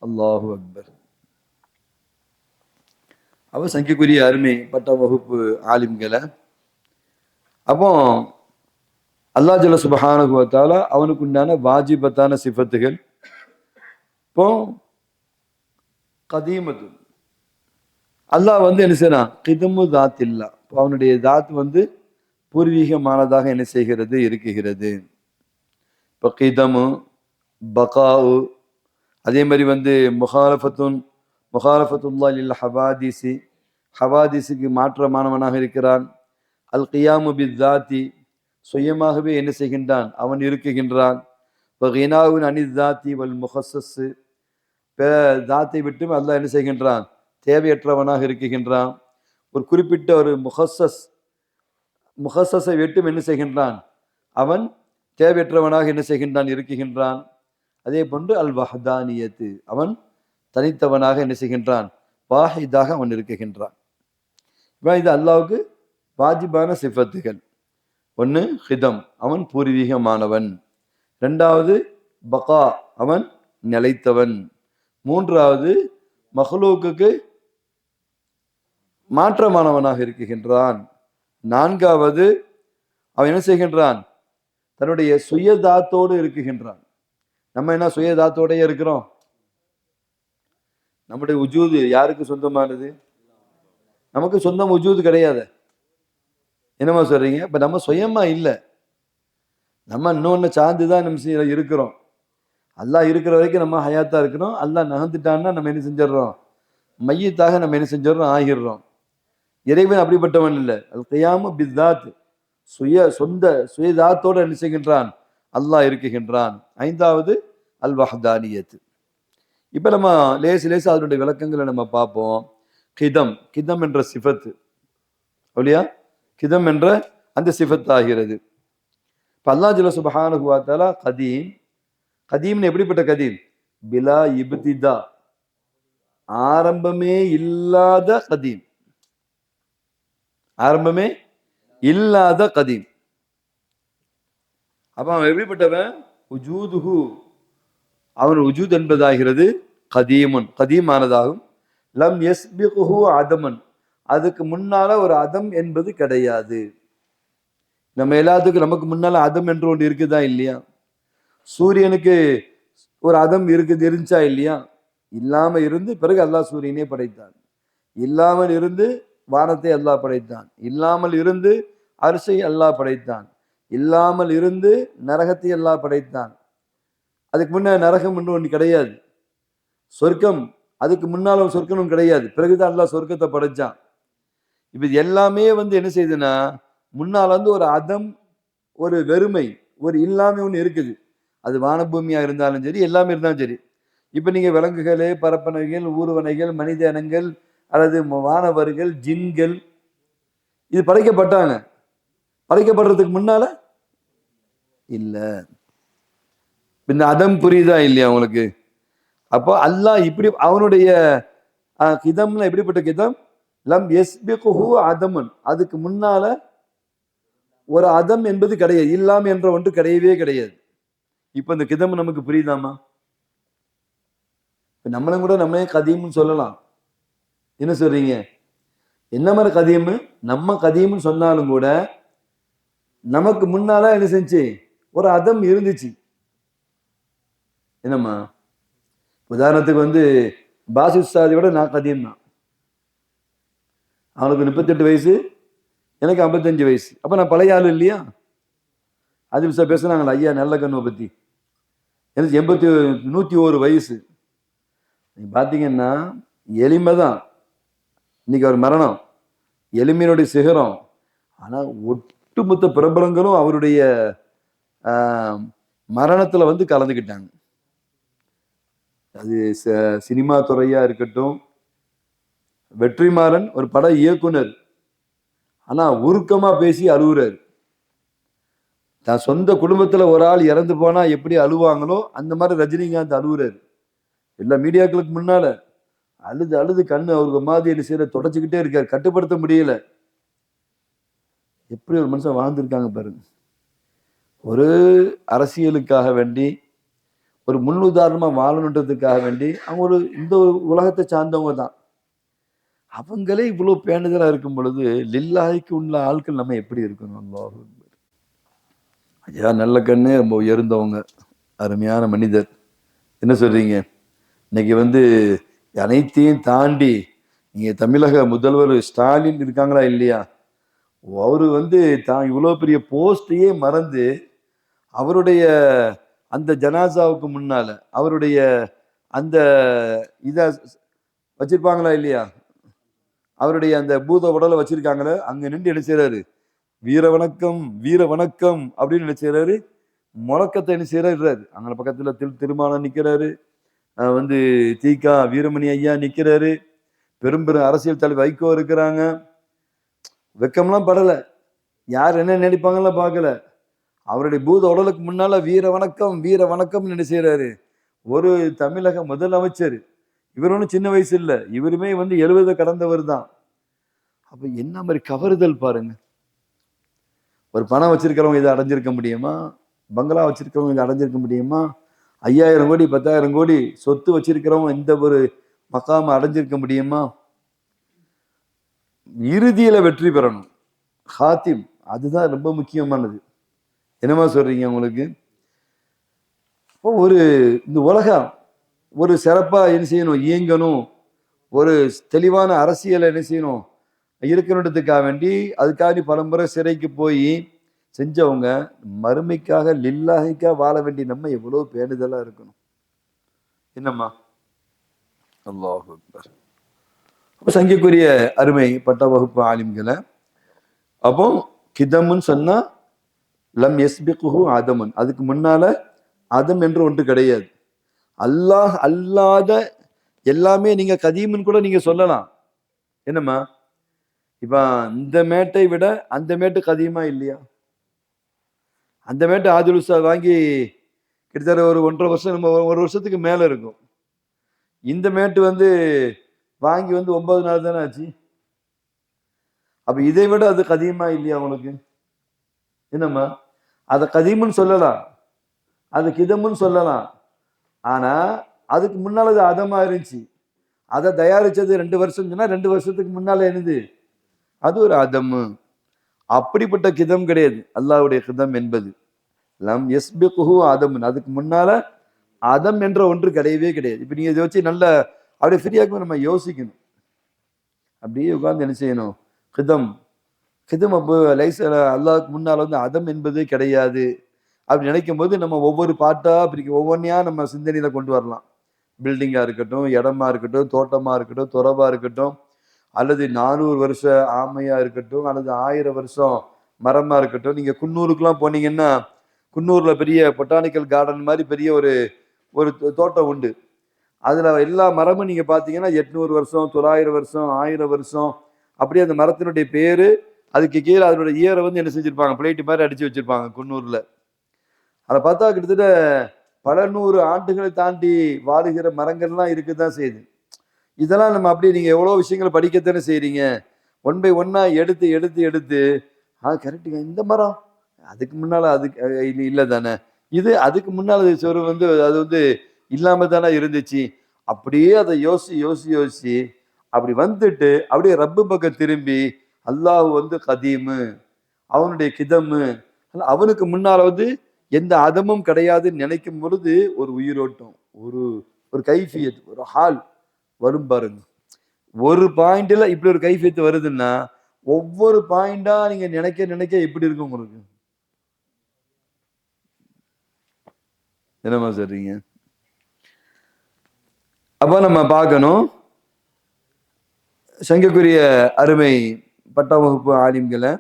A: அல்லாஹு அக்பர். அவ சங்கிக்குரிய அருமை பட்ட வகுப்பு ஆலிம்களை. அப்போ அல்லாஹ் ஜல்ல சுப்ஹானஹு வ தஆலா அவனுக்கு உண்டான வாஜிபத்தான சிஃபத்துகள். இப்போ கதீமத்து அல்லாஹ் வந்து என்ன செய்யறான்? கிதமு தாத் இல்லா, அவனுடைய தாத் வந்து பூர்வீகமானதாக என்ன செய்கிறது இருக்குகிறது. இப்போ கிதமு பகாவு அதே மாதிரி வந்து முகாலஃபத்துல்லா லில் ஹவாதிசி ஹவாதிஸுக்கு மாற்றமானவனாக இருக்கிறான். அல் கியாமு பித்தாத்தி சுயமாகவே என்ன செய்கின்றான்? அவன் இருக்குகின்றான். இப்போ கினாவுன் அனிதாத்தி வல் முஹஸ்ஸஸ் தாத்தை விட்டும் அல்லாஹ் என்ன செய்கின்றான்? தேவையற்றவனாக இருக்குகின்றான். ஒரு குறிப்பிட்ட ஒரு முஹஸ்ஸஸை விட்டும் என்ன செய்கின்றான்? அவன் தேவையற்றவனாக என்ன செய்கின்றான்? இருக்குகின்றான். அதே போன்று அல் வஹ்தானியத்து அவன் தனித்தவனாக என்ன செய்கின்றான்? வாஹிதாக அவன் இருக்குகின்றான். இது அல்லாஹ்வுக்கு வாஜிபான சிஃபத்துகள். ஒன்று ஹிதம், அவன் பூர்வீகமானவன். 2வது பகா, அவன் நிலைத்தவன். 3வது மஹ்லூக்குக்கு மாற்றமானவனாக இருக்குகின்றான். 4வது அவன் என்ன செய்கின்றான்? தன்னுடைய சுயதாத்தோடு இருக்குகின்றான். நம்ம என்ன சுயதாத்தோடய இருக்கிறோம்? நம்முடைய உஜூது யாருக்கு சொந்தமானது? நமக்கு சொந்தம் உஜூது கிடையாது. என்னமா சொல்றீங்க? இப்ப நம்ம சுயமா இல்லை, நம்ம இன்னொன்னு சார்ந்துதான் நம்ம இருக்கிறோம். அல்லாஹ் இருக்கிற வரைக்கும் நம்ம ஹயாத்தா இருக்கிறோம். அல்லாஹ் நகர்ந்துட்டான்னா நம்ம என்ன செஞ்சிடறோம்? மையத்தாக நம்ம என்ன செஞ்சிடறோம்? ஆகிடுறோம். இறைவன் அப்படிப்பட்டவன் இல்லை. அல் கியாமு பித்தாத் சுயதாத்தோடு என்ன செய்கின்றான்? அல்லாஹ் இருக்குகின்றான். 5வது அல் வஹ்தானியத். இப்ப நம்ம லேசு அதனுடைய விளக்கங்களை நம்ம பார்ப்போம். கிதம் என்ற சிஃபத்து அப்படியா? கிதம் என்ற அந்த சிஃபத் ஆகிறது. இப்ப அல்லாஹ் ஜல்ல சுப்ஹானஹு வ தஆலா கதீம். கதீம்னு எப்படிப்பட்ட கதீம்? பிலா இப்திதா, ஆரம்பமே இல்லாத கதீம். ஆரம்பமே இல்லாத கதீம். அப்ப அவன் எப்படிப்பட்டவன்? உஜூதுஹு, அவன் உஜூத் என்பதாகிறது கதீமுன் கதீமானதாகும். லம் யஸ்பிகுஹு அதமன், அதுக்கு முன்னால ஒரு அதம் என்பது கிடையாது. நம்ம எல்லாத்துக்கும் நமக்கு முன்னால அதம் என்று ஒன்று இருக்குதா இல்லையா? சூரியனுக்கு ஒரு அதம் இருந்துச்சா இல்லையா? இல்லாம இருந்து பிறகு அல்லாஹ் சூரியனே படைத்தான். இல்லாமல் இருந்து வானத்தை அல்லாஹ் படைத்தான். இல்லாமல் இருந்து அரிசை அல்லாஹ் படைத்தான். இல்லாமல் இருந்து நரகத்தை அல்லாஹ் படைத்தான். அதுக்கு முன்ன நரகம் ஒன்று கிடையாது. சொர்க்கம் அதுக்கு முன்னால சொர்க்கமும் கிடையாது. பிறகுதான் அல்லாஹ் சொர்க்கத்தை படைச்சான். இப்ப இது எல்லாமே என்ன செய்யுதுன்னா, முன்னால ஒரு அதம், ஒரு வெறுமை, ஒரு இல்லாமை ஒன்று இருக்குது. அது வானபூமியா இருந்தாலும் சரி, எல்லாமே இருந்தாலும் சரி. இப்ப நீங்க விலங்குகள், பரப்பனைகள், ஊர்வனைகள், மனித இனங்கள் அல்லது வானவர்கள், ஜின்கள் இது படைக்கப்பட்டாங்க. படைக்கப்படுறதுக்கு முன்னால இல்ல. இந்த அதம் புரியுதா இல்லையா உங்களுக்கு? அப்போ அல்லாஹ் இப்படி அவனுடைய கிதம்ல எப்படிப்பட்ட கிதம்? லம் யஸ்பிகுஹு அதமன், அதுக்கு முன்னால ஒரு அதம் என்பது கிடையாது. இல்லாம என்ற ஒன்று கிடையவே கிடையாது. இப்ப இந்த கிதம் நமக்கு புரியுதாமா? நம்மளும் கூட நம்மளே கதீம்னு சொல்லலாம். என்ன சொல்றீங்க? என்ன மாதிரி கதீம்? நம்ம கதீம்னு சொன்னாலும் கூட நமக்கு முன்னால என்ன செஞ்சு ஒரு அதம் இருந்துச்சு. என்னம்மா? உதாரணத்துக்கு பாசி உஸ்தாதி விட நான் கதீம் தான். அவனுக்கு 38 வயசு, எனக்கு 55 வயசு. அப்ப நான் பழைய ஆளு இல்லையா? அது பேசுனாங்களா ஐயா நல்ல கண்ணுவை பத்தி? எனக்கு 101 வயசு. நீங்க பாத்தீங்கன்னா எளிமை தான். இன்னைக்கு அவர் மரணம், எளிமையினுடைய சிகரம். ஆனா ஒட்டுமொத்த பிரபலங்களும் அவருடைய மரணத்துல கலந்துக்கிட்டாங்க. அது சினிமா துறையா இருக்கட்டும், வெற்றிமாறன் ஒரு பட இயக்குனர், ஆனா உருக்கமா பேசி அழுகுறாரு. தான் சொந்த குடும்பத்துல ஒரு ஆள் இறந்து போனா எப்படி அழுவாங்களோ அந்த மாதிரி ரஜினிகாந்த் அழுகுறாரு. எல்லா மீடியாக்களுக்கு முன்னால அழுது அழுது கண்ணு அவருக்கு மாதிரி என்ன செய்யற தொடச்சுக்கிட்டே இருக்காரு. கட்டுப்படுத்த முடியல. எப்படி ஒரு மனுஷன் வாழ்ந்திருக்காங்க பாருங்க. ஒரு அரசியலுக்காக வேண்டி, ஒரு முன்னுதாரணமா வாழணுன்றதுக்காக வேண்டி அவங்க இந்த உலகத்தை சார்ந்தவங்க தான். அவங்களே இவ்வளவு பேணுதலா இருக்கும் பொழுது லில்லாஹிக்கு உள்ள ஆட்கள் நம்ம எப்படி இருக்கணும்? ஐயா நல்ல கண்ணு ரொம்ப உயர்ந்தவங்க, அருமையான மனிதர். என்ன சொல்றீங்க? இன்னைக்கு அனைத்தையும் தாண்டி நீங்க தமிழக முதல்வர் ஸ்டாலின் இருக்காங்களா இல்லையா? அவரு தான் இவ்வளவு பெரிய போஸ்டையே மறந்து அவருடைய அந்த ஜனாசாவுக்கு முன்னால அவருடைய அந்த இத வச்சிருப்பாங்களா இல்லையா? அவருடைய அந்த பூத உடலை வச்சிருக்காங்களே, அங்க நின்று என்ன செய்யறாரு? வீர வணக்கம், வீர வணக்கம் அப்படின்னு என்ன செய்யறாரு? முழக்கத்தை என்ன செய்யறாரு? அங்க பக்கத்துல திருமாவளவன் நிக்கிறாரு, தீகா வீரமணி ஐயா நிக்கிறாரு, பெரும் அரசியல் தலைவர் வைகோ இருக்கிறாங்க. வெக்கம்லாம் படல. யார் என்ன நினைப்பாங்கலாம் பார்க்கல. அவருடைய பூத உடலுக்கு முன்னால வீர வணக்கம், வீர வணக்கம் என்ன செய்யறாரு? ஒரு தமிழக முதலமைச்சர். இவர் ஒன்றும் சின்ன வயசு இல்ல, இவருமே 70 கடந்தவர் தான். அப்ப என்ன மாதிரி கவருதல் பாருங்க. ஒரு பணம் வச்சிருக்கிறவங்க இதை அடைஞ்சிருக்க முடியுமா? பங்களா வச்சிருக்கிறவங்க இதை அடைஞ்சிருக்க முடியுமா? 5000 கோடி 10,000 கோடி சொத்து வச்சிருக்கிறவங்க இந்த ஒரு மக்காம அடைஞ்சிருக்க முடியுமா? இறுதியில வெற்றி பெறணும், ஹாத்திம். அதுதான் ரொம்ப முக்கியமானது. என்னமா சொல்றீங்க உங்களுக்கு? ஒரு இந்த உலகம் ஒரு சிறப்பா என்ன செய்யணும்? இயங்கணும். ஒரு தெளிவான அரசியலை என்ன செய்யணும்? இருக்கணுன்றதுக்காக வேண்டி அதுக்காக பலமுறை சிறைக்கு போய் செஞ்சவங்க மறுமைக்காக லில்லாஹிக்கா வாழ வேண்டிய நம்ம எவ்வளவு பேணுதலா இருக்கணும். என்னம்மா? அல்லாஹ் அக்பர். சங்கிக்குரிய அருமை பட்ட வகுப்பு ஆலிம்களை, அப்போ கிதம்னு சொன்னா லம் யஸ்பிகுஹு ஆதமன், அதுக்கு முன்னால ஆதம் என்று ஒன்று கிடையாது. அல்லாஹ் அல்லாத எல்லாமே நீங்க கதீம்னு கூட நீங்க சொல்லலாம். என்னம்மா? இப்ப இந்த மேட்டை விட அந்த மேட்டு கதீமா இல்லையா? அந்த மேட்டு ஆதில் உஸ்தாத் வாங்கி கிட்டத்தட்ட ஒரு 1.5 வருஷம், ஒரு வருஷத்துக்கு மேல இருக்கும். இந்த மேட்டு வாங்கி 9 நாள் தானே ஆச்சு. அப்ப இதை விட அது கதீமா இல்லையா உங்களுக்கு? என்னம்மா? அதை கதீம்னு சொல்லலாம், அது கிதம்னு சொல்லலாம். ஆனா அதுக்கு முன்னால அது அதமா இருந்துச்சு. அதை தயாரிச்சது 2 வருஷம் சொன்னா 2 வருஷத்துக்கு முன்னால என்னது? அது ஒரு அதமு. அப்படிப்பட்ட கிதம் கிடையாது அல்லாஹ்வுடைய கிதம் என்பது. லம் யஸ்பிகுஹு ஆதமன், அதுக்கு முன்னால அதம் என்ற ஒன்று கிடையவே கிடையாது. இப்ப நீங்க இதை வச்சு நல்ல அப்படியே ஃப்ரீயாக நம்ம யோசிக்கணும். அப்படியே உட்கார்ந்து என்ன செய்யணும்? ஹிதம் ஹிதம் அப்போ லைஸ் அல்லாஹ்வுக்கு முன்னால் வந்து அதம் என்பதே கிடையாது அப்படி நினைக்கும் போது நம்ம ஒவ்வொரு பாட்டா பிரிக்க ஒவ்வொன்றையா நம்ம சிந்தனையில கொண்டு வரலாம். பில்டிங்கா இருக்கட்டும், இடமா இருக்கட்டும், தோட்டமா இருக்கட்டும், துறவா இருக்கட்டும், அல்லது 400 வருஷ ஆமையா இருக்கட்டும், அல்லது 1000 வருஷம் மரமா இருக்கட்டும். நீங்க குன்னூருக்குலாம் போனீங்கன்னா, குன்னூர்ல பெரிய பொட்டானிக்கல் கார்டன் மாதிரி பெரிய ஒரு ஒரு தோட்டம் உண்டு. அதுல எல்லா மரமும் நீங்க பாத்தீங்கன்னா 800 வருஷம், 900 வருஷம், 1000 வருஷம், அப்படியே அந்த மரத்தினுடைய பேரு, அதுக்கு கீழே அதனுடைய இயரை வந்து என்ன செஞ்சிருப்பாங்க, பிளேட் மாதிரி அடிச்சு வச்சிருப்பாங்க குன்னூர்ல. அதை பார்த்தா கிட்டத்தட்ட பல 100 ஆண்டுகளை தாண்டி வாழுகிற மரங்கள்லாம் இருக்குதான் செய்யுது. இதெல்லாம் நம்ம அப்படியே நீங்க எவ்வளவு விஷயங்களை படிக்கத்தானே செய்றீங்க. ஒன் பை ஒன்னா எடுத்து எடுத்து எடுத்து கரெக்டுங்க. இந்த மரம் அதுக்கு முன்னால அதுக்கு இல்ல தானே, இது அதுக்கு முன்னால சொரு வந்து அது வந்து இல்லாம தானே இருந்துச்சு. அப்படியே அதை யோசி யோசி யோசி அப்படி வந்துட்டு அப்படியே ரப்பு பக்கம் திரும்பி அல்லாஹ் வந்து கதீமு, அவனுடைய கிதமு, அவனுக்கு முன்னால வந்து எந்த அதமும் கிடையாதுன்னு நினைக்கும் பொழுது ஒரு உயிரோட்டம், ஒரு ஒரு கைஃபியத், ஒரு ஹால் வரும் பாருங்க. ஒரு பாயிண்ட்ல இப்படி ஒரு கைஃபியத்து வருதுன்னா ஒவ்வொரு பாயிண்டா நீங்க நினைக்க நினைக்க எப்படி இருக்கும் உங்களுக்கு? என்னமா சொல்றீங்க? அப்ப நம்ம பார்க்கணும், சங்கக்குரிய அருமை பட்டாம் வகுப்பு ஆலிம்களை.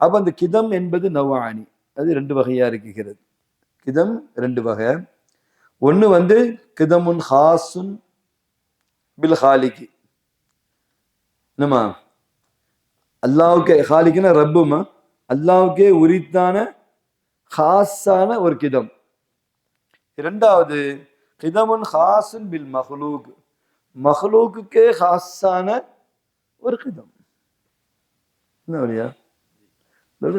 A: அப்ப அந்த கிதம் என்பது நவானி, அது 2 வகையா இருக்கிறது. கிதம் 2 வகை. ஒண்ணு வந்து கிதமுன் ஹாசுன் பில் ஹாலிகி, என்னமா அல்லாவுக்கே, ஹாலிக்குன்னா ரப்புமா, அல்லாவுக்கே உரித்தான ஹாஸான ஒரு கிதம். இரண்டாவது கிதமுன் ஹாசுன் பில் மஹ்லூக், மஹ்லூக்குக்கே ஹாஸான ஒரு கிதம். என்ன வழியா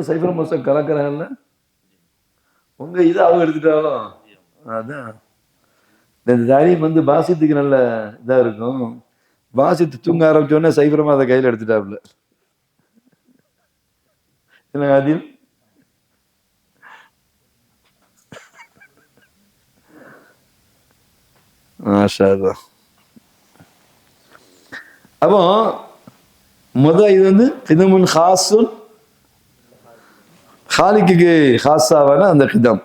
A: சைஃபர் மோசம் கலக்கிறாங்கல்ல, உங்க இதை அவங்க எடுத்துட்டாலும் அதான் இந்த தாரியம் வந்து பாசித்துக்கு நல்ல இதா இருக்கும். பாசித்து தூங்க ஆரம்பிச்சோடனே சைஃபரமா அதை கையில் எடுத்துட்டாப்புல. என்ன அதில் அப்போ இது வந்து கிதமுன் ஹாசுன், ஹாலிக்கு ஹாஸாவான அந்த கிதம்.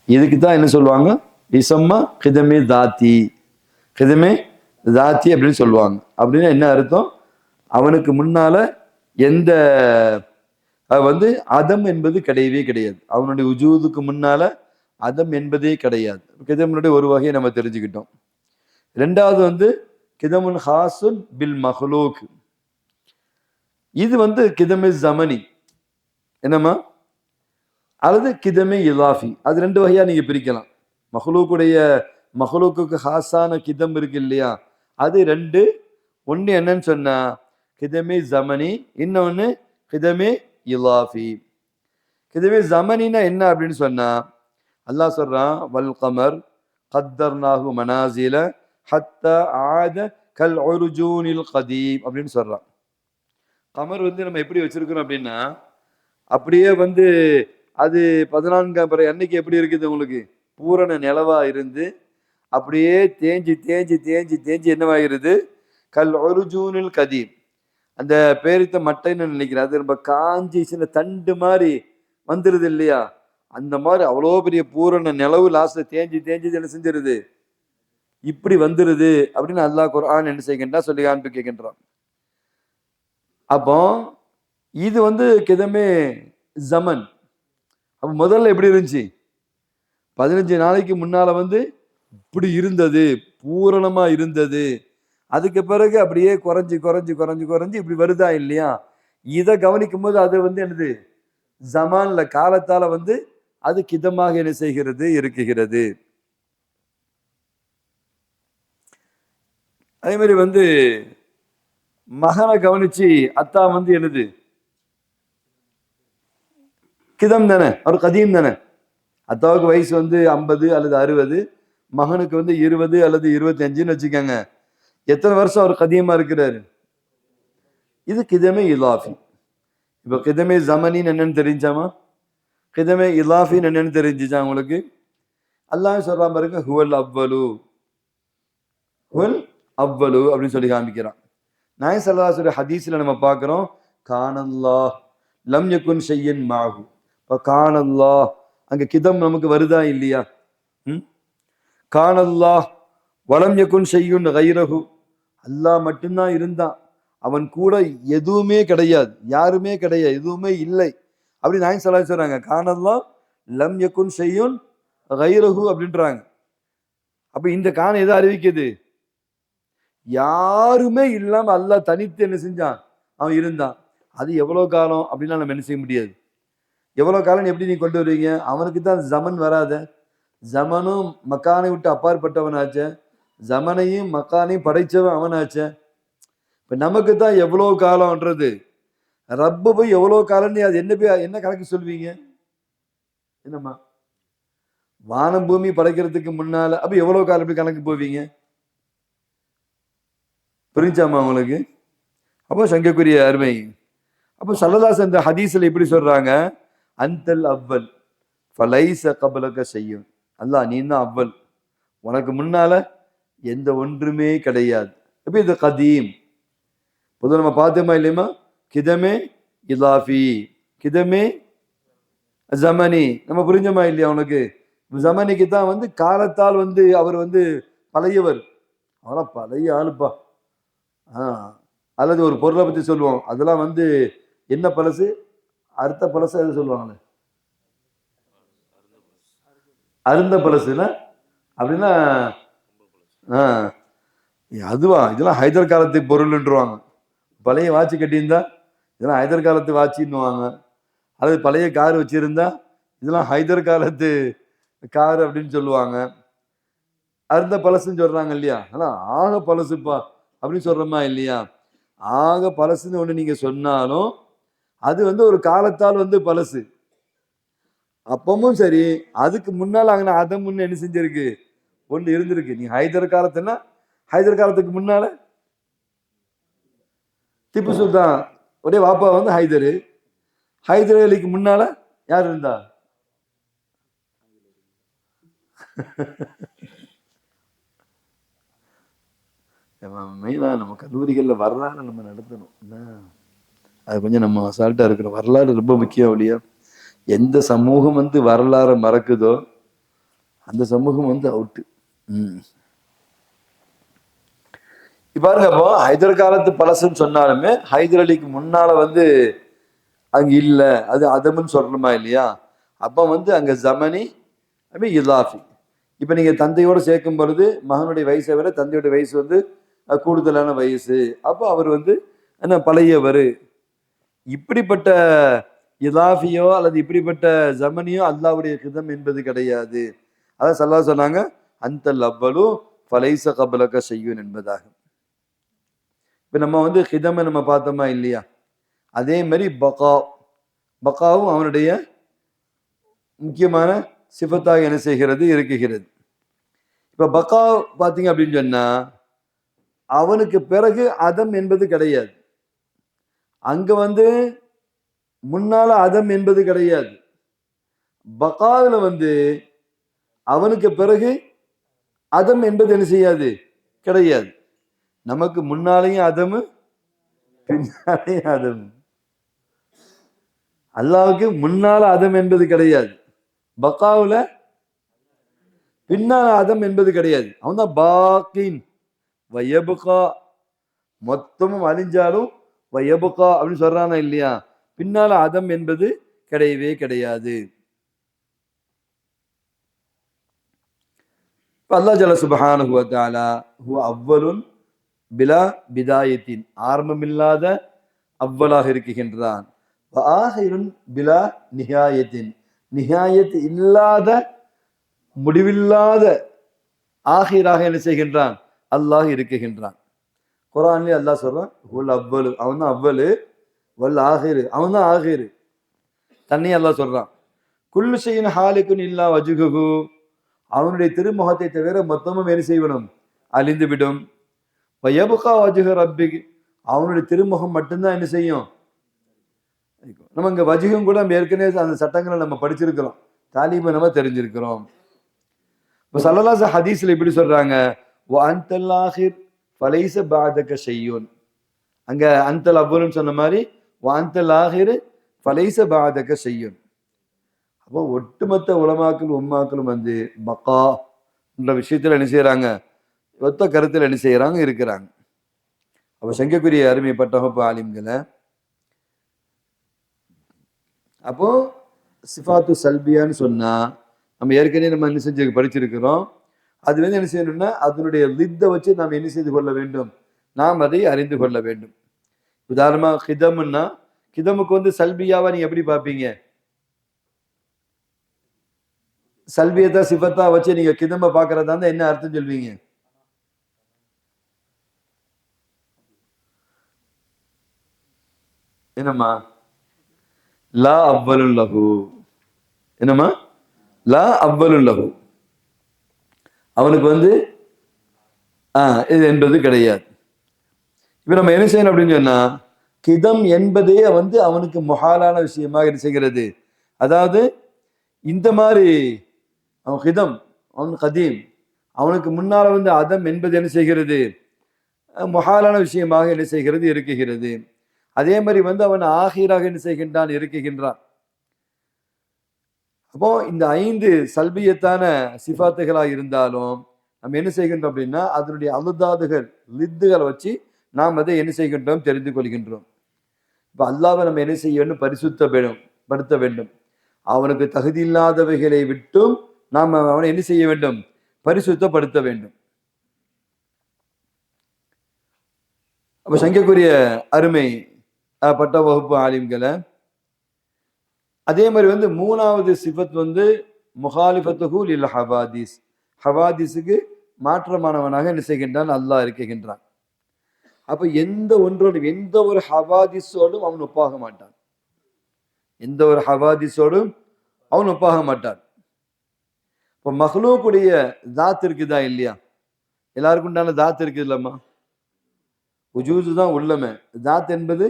A: இதுக்கு தான் என்ன சொல்லுவாங்க, இசம்மா கிதமே தாத்தி, கிதமே தாத்தி அப்படின்னு சொல்லுவாங்க. அப்படின்னா என்ன அர்த்தம்? அவனுக்கு முன்னால எந்த வந்து அதம் என்பது கிடையவே கிடையாது. அவனுடைய உஜூதுக்கு முன்னால அதம் என்பதே கிடையாது. கிதமுனுடைய ஒரு வகையை நம்ம தெரிஞ்சுக்கிட்டோம். ரெண்டாவது வந்து கிதமுன் ஹாசுன் பில் மஹ்லூக், இது வந்து கிதமே ஜமனி, என்னமா, அல்லது கிதமே இலாஃபி. அது 2 வகையா நீங்க பிரிக்கலாம். மஹ்லூக்குடைய மஹ்லூக்குக்கு ஹாஸான கிதம் இருக்கு இல்லையா, அது 2. ஒன்று என்னன்னு சொன்னா கிதமே ஜமனி, இன்னொன்னு கிதமே இலாஃபி. கிதமே ஜமனினா என்ன அப்படின்னு சொன்னா, அல்லாஹ் சொல்றான் வல் கமர் கத்தர்னாஹு மனாசில ஹத்தா ஆத கல் உர்ஜூனில் கதீம் அப்படின்னு சொல்றான். கமர் வந்து நம்ம எப்படி வச்சிருக்கிறோம் அப்படின்னா, அப்படியே வந்து அது 14ஆம் பிறை அன்னைக்கு எப்படி இருக்குது உங்களுக்கு, பூரண நிலவா இருந்து அப்படியே தேஞ்சி தேஞ்சி தேஞ்சி தேஞ்சி என்னவாகிறது, கல் உர்ஜூனில் கதீம், அந்த பேரித்த மட்டைன்னு நினைக்கிறேன், அது ரொம்ப காஞ்சி சின்ன தண்டு மாதிரி வந்துருது இல்லையா, அந்த மாதிரி அவ்வளோ பெரிய பூரண நிலவு லாஸ்ட்ல தேஞ்சி தேஞ்சி என்ன செஞ்சிருது, இப்படி வந்துருது அப்படின்னு அல்லாஹ் குர்ஆன் என்ன செய்கின்றா சொல்லி காண்பி கேட்கின்றான். அப்போ இது வந்து கிதமே ஜமன். அப்ப முதல்ல எப்படி இருந்துச்சு, 15 நாளைக்கு முன்னால வந்து இப்படி இருந்தது, பூரணமா இருந்தது. அதுக்கு பிறகு அப்படியே குறைஞ்சி குறைஞ்சி குறைஞ்சி குறைஞ்சி இப்படி வருதா இல்லையா, இதை கவனிக்கும் போது அது வந்து என்னது, ஜமான்ல காலத்தால வந்து அது கிதமாக என்ன செய்கிறது, இருக்குகிறது. அதே மாதிரி வந்து மகனை கவனிச்சு அத்தா வந்து என்னது கிதம் தானே, அவர் கதீம் தானே. அத்தாவுக்கு வயசு வந்து 50 அல்லது 60, மகனுக்கு வந்து 20 அல்லது 25ன்னு வச்சுக்கோங்க. எத்தனை வருஷம் அவர் கதீமா இருக்கிறாரு? இது கிதமே இலாஃபி. இப்போ கிதமே ஜமனின்னு என்னன்னு தெரிஞ்சாமா, கிதமே இலாஃபின்னு என்னன்னு தெரிஞ்சுச்சா உங்களுக்கு? அல்லாஹ் சொல்றான் பாருங்க, ஹுவல் அவ்வலு, ஹுவல் அவ்வலு அப்படின்னு சொல்லி காமிக்கிறான். நாயகம் ஸல்லல்லாஹு அலைஹி வஸல்லம் ஹதீஸ்ல நம்ம பார்க்கிறோம், கானல்லாஹ் லம் யகுன் ஷையன் மாஹு. இப்ப கானல்லாஹ் அங்க கிதம் நமக்கு வருதா இல்லையா? கானல்லாஹ் வலம் யகுன் ஷையுன் கைரஹு, அல்லாஹ் மட்டும்தான் இருந்தான், அவன் கூட எதுவுமே கிடையாது, யாருமே கிடையாது, எதுவுமே இல்லை அப்படி நாயகம் ஸல்லல்லாஹு அலைஹி சொல்றாங்க. கானல்லாஹ் லம் யகுன் ஷையுன் கைரஹு அப்படின்றாங்க. அப்ப இந்த கான எதை அறிவிக்குது? யாருமே இல்லாம அல்லாஹ் தனித்து என்ன செஞ்சான்? அவன் இருந்தான். அது எவ்வளவு காலம் அப்படின்னா நம்ம என்ன செய்ய முடியாது. எவ்வளவு காலம் எப்படி நீ கொண்டு வருவீங்க? அவனுக்கு தான் ஜமன் வராத, ஜமனும் மக்கானை விட்டு அப்பாற்பட்டவனாச்ச, ஜமனையும் மக்கானையும் படைச்சவன் அவனாச்ச. இப்ப நமக்கு தான் எவ்வளவு காலம்ன்றது, ரப்பு போய் எவ்வளவு காலம் அது என்ன கணக்கு சொல்வீங்க? என்னம்மா வானம் பூமி படைக்கிறதுக்கு முன்னால அப்ப எவ்வளவு காலம் எப்படி கணக்கு போவீங்க? புரிஞ்சாமா உங்களுக்கு? அப்போ சங்கக்குரிய அருமை. அப்போ ஸல்லல்லாஹு இந்த ஹதீஸ்ல எப்படி சொல்றாங்க, அன்தல் அவ்வல் ஃபலைஸ கபலக செய்யும். அல்லாஹ் நீ தான் அவ்வல், உனக்கு முன்னால எந்த ஒன்றுமே கிடையாது. இப்போ இது கதீம். பொதுவாக நம்ம பார்த்தோமா இல்லையுமா, கிதமே இலாஃபி, கிதமே ஜமனி. நம்ம புரிஞ்சோமா இல்லையா? உனக்கு ஜமனிக்கு தான் வந்து காலத்தால் வந்து அவர் வந்து பழையவர், அவெல்லாம் பழைய ஆளுப்பா. அல்லது ஒரு பொருளை பத்தி சொல்லுவோம், அதெல்லாம் வந்து என்ன பழசு, அர்த்த பழசு எது சொல்லுவாங்களே, அருந்த பழசுன்னா அப்படின்னா அதுவா, இதெல்லாம் ஹைதர் காலத்து பொருள்ன்றுவாங்க. பழைய வாட்சி கட்டியிருந்தா இதெல்லாம் ஹைதர் காலத்து வாட்சின்னுவாங்க. அல்லது பழைய கார் வச்சிருந்தா இதெல்லாம் ஹைதர் காலத்து கார் அப்படின்னு சொல்லுவாங்க. அருந்த பழசுன்னு சொல்றாங்க இல்லையா, அதெல்லாம் ஆக பழசுப்பா அப்படின்னு சொல்றோமா இல்லையா? ஆக பழசுன்னு ஒண்ணு நீங்க சொன்னாலும் அது வந்து ஒரு காலத்தால் வந்து பழசு. அப்பமும் சரி, அதுக்கு முன்னால அங்கே அதம் முன்ன என்ன செஞ்சிருக்கு, ஒன்று இருந்திருக்கு. நீ ஹைதர் காலத்துன்னா ஹைதர் காலத்துக்கு முன்னால திப்பு சுல்தான் ஒரே வாப்பா வந்து ஹைதரு, ஹைதர் அலிக்கு முன்னால யார் இருந்தா? மெயினா நம்ம கல்லூரிகள்ல வரலாறு நம்ம நடத்தணும். அது கொஞ்சம் நம்ம அசால்ட்டா இருக்கிற, வரலாறு ரொம்ப முக்கியம் இல்லையா? எந்த சமூகம் வந்து வரலாறை மறக்குதோ அந்த சமூகம் வந்து அவுட்டு. பாருங்க, அப்போ ஹைதர் காலத்து பழசுன்னு சொன்னாலுமே ஹைதர் அலிக்கு முன்னால வந்து அங்க இல்ல, அது அதம்னு சொல்லணுமா இல்லையா? அப்ப வந்து அங்க ஜமனி இலாஃபி. இப்ப நீங்க தந்தையோட சேர்க்கும் பொழுது மகனுடைய வயசை விட தந்தையோட வயசு வந்து கூடுதலான வயசு, அப்போ அவர் வந்து என்ன பழையவர். இப்படிப்பட்ட இலாஃபியோ அல்லது இப்படிப்பட்ட ஜமனியோ அல்லாவுடைய கிதம் என்பது கிடையாது. அதான் ஸல்லல்லாஹு சொன்னாங்க, அன்தல் அவ்வலு ஃபலைஸ கபலக ஷையுன் என்பதாக. இப்ப நம்ம வந்து கிதமை நம்ம பார்த்தோமா இல்லையா? அதே மாதிரி பகாவும் அவனுடைய முக்கியமான சிஃபத்தாக என்ன செய்கிறது, இருக்குகிறது. இப்ப பகா பார்த்தீங்க அப்படின்னு சொன்னா அவனுக்கு பிறகு அதம் என்பது கிடையாது. அங்க வந்து முன்னால அதம் என்பது கிடையாது. பகாவில வந்து அவனுக்கு பிறகு அதம் என்பது என்ன செய்யாது, கிடையாது. நமக்கு முன்னாலேயும் அதம், பின்னாலேயும் அதம். அல்லாவுக்கு முன்னால அதம் என்பது கிடையாது, பகாவுல பின்னால அதம் என்பது கிடையாது. அவன் தான் பாக்கின் வயபுகா, மொத்தமும் அழிஞ்சாலும் வயபுகா அப்படின்னு சொல்றானா இல்லையா? பின்னால அதம் என்பது கிடையவே கிடையாது. அல்லாஹ் ஜல்ல சுப்ஹானஹு வ தஆலா ஹுவ அவ்வலுன் பிலா பிதாயத்தின், ஆரம்பமில்லாத அவ்வலாக இருக்குகின்றான். ஆஹிருன் பிலா நிஹாயத்தின், நிஹாயத் இல்லாத முடிவில்லாத ஆஹிராக என்ன செய்கின்றான், அல்லாஹ் இருக்குகின்றான். குர்ஆன்ல அல்லாஹ் சொல்றான், ஹுல் அவ்வலு, அவன் தான் அவ்வலு, வல் ஆஹிரு, அவன் தான் ஆஹிரு. தன்னையே அல்லாஹ் சொல்றான். குல்லு ஷைஇன் ஹாலிகுன் இல்லா வஜ்ஹுஹு, அவனுடைய திருமுகத்தை தவிர மொத்தமும் என்ன செய்வனும், அழிந்து விடும். வயபுகா வஜ்ஹு ரப்பிக், அவனுடைய திருமுகம் மட்டும்தான் என்ன செய்யும். நம்ம இங்க வஜ்ஹும் கூட ஏற்கனவே அந்த சட்டங்களை நம்ம படிச்சிருக்கிறோம், தாலீமை நம்ம தெரிஞ்சிருக்கிறோம். இப்போ ஸல்லல்லாஹு ஹதீஸ்ல இப்படி சொல்றாங்க, வ அன்தல் ஆஹிர் ஃபலைஸ பஅதக ஷையுன். அங்க அன்தல் அவ்வல்னு சொன்ன மாதிரி வ அன்தல் ஆஹிர் ஃபலைஸ பஅதக ஷையுன். அப்போ ஒட்டுமொத்த உலமாக்கள் உம்மாக்களும் வந்து பக்கா என்ற விஷயத்துல என்ன செய்யறாங்க, ஒத்த கருத்தில் என்ன செய்யறாங்க இருக்கிறாங்க. அப்போ சங்கக்குரிய அருமைப்பட்ட வகுப்பு ஆலிம்களை அப்போ சிஃபாத்து சல்பியான்னு சொன்னா நம்ம ஏற்கனவே நம்ம என்ன செஞ்சு படிச்சிருக்கிறோம். அது வந்து என்ன செய்யணும்னா அதனுடைய லித்தை வச்சு நாம் என்ன செய்து கொள்ள வேண்டும், நாம் அதை அறிந்து கொள்ள வேண்டும். உதாரணமா கிதம்னா, கிதமுக்கு வந்து சல்பியாவா நீங்க எப்படி பார்ப்பீங்க? சல்பியத்தா சிஃபத்தா வச்சு நீங்க கிதம்ப பார்க்கறதா இருந்தா என்ன அர்த்தம் சொல்வீங்க? என்னம்மா? லா அவ்வலுல் லஹு. என்னம்மா? லா அவ்வலுல் லஹு. அவனுக்கு வந்து இது என்பது கிடையாது. இப்ப நம்ம என்ன செய்யணும் அப்படின்னு சொன்னா, கிதம் என்பதே வந்து அவனுக்கு முஹாலான விஷயமாக என்ன செய்கிறது. அதாவது இந்த மாதிரி அவன் கிதம், அவன் கதீம், அவனுக்கு முன்னால வந்து அதம் என்பது என்ன செய்கிறது, முஹாலான விஷயமாக என்ன செய்கிறது இருக்குகிறது. அதே மாதிரி வந்து அவன் ஆஹீராக என்ன செய்கின்றான் இருக்குகின்றான். அப்போ இந்த 5 சல்பியத்தான சிஃபாத்துகளா இருந்தாலும் நம்ம என்ன செய்கின்றோம் அப்படின்னா அதனுடைய அலுதாதுகள் லித்துகளை வச்சு நாம் அதை என்ன செய்கின்றோம் தெரிந்து கொள்கின்றோம். இப்ப அல்லாஹ்வை நம்ம என்ன செய்ய வேண்டும், படுத்த வேண்டும். அவனுக்கு தகுதி இல்லாதவைகளை விட்டும் நாம் அவனை என்ன செய்ய வேண்டும், பரிசுத்தப்படுத்த வேண்டும். அப்ப சங்கக்குரிய அருமை பட்ட வகுப்பு ஆலிம்களை அதே மாதிரி வந்து 3வது சிஃபத் வந்து முகாலிஃபத்துஹு லில் ஹவாதிஸ், ஹவாதிஸுக்கு மாற்றமானவனாக என்ன செய்கின்றான், அல்லாஹ் இருக்கின்றான். அப்ப எந்த ஒன்றோடும் எந்த ஒரு ஹவாதிஸோடும் அவன் ஒப்பாக மாட்டான். எந்த ஒரு ஹவாதிஸோடும் அவன் ஒப்பாக மாட்டான். இப்போ மஹ்லூக்குடைய தாத் இருக்குதா இல்லையா? எல்லாருக்கும் உண்டான தாத் இருக்குது இல்லம்மா? உஜூது தான் உள்ளமே. தாத் என்பது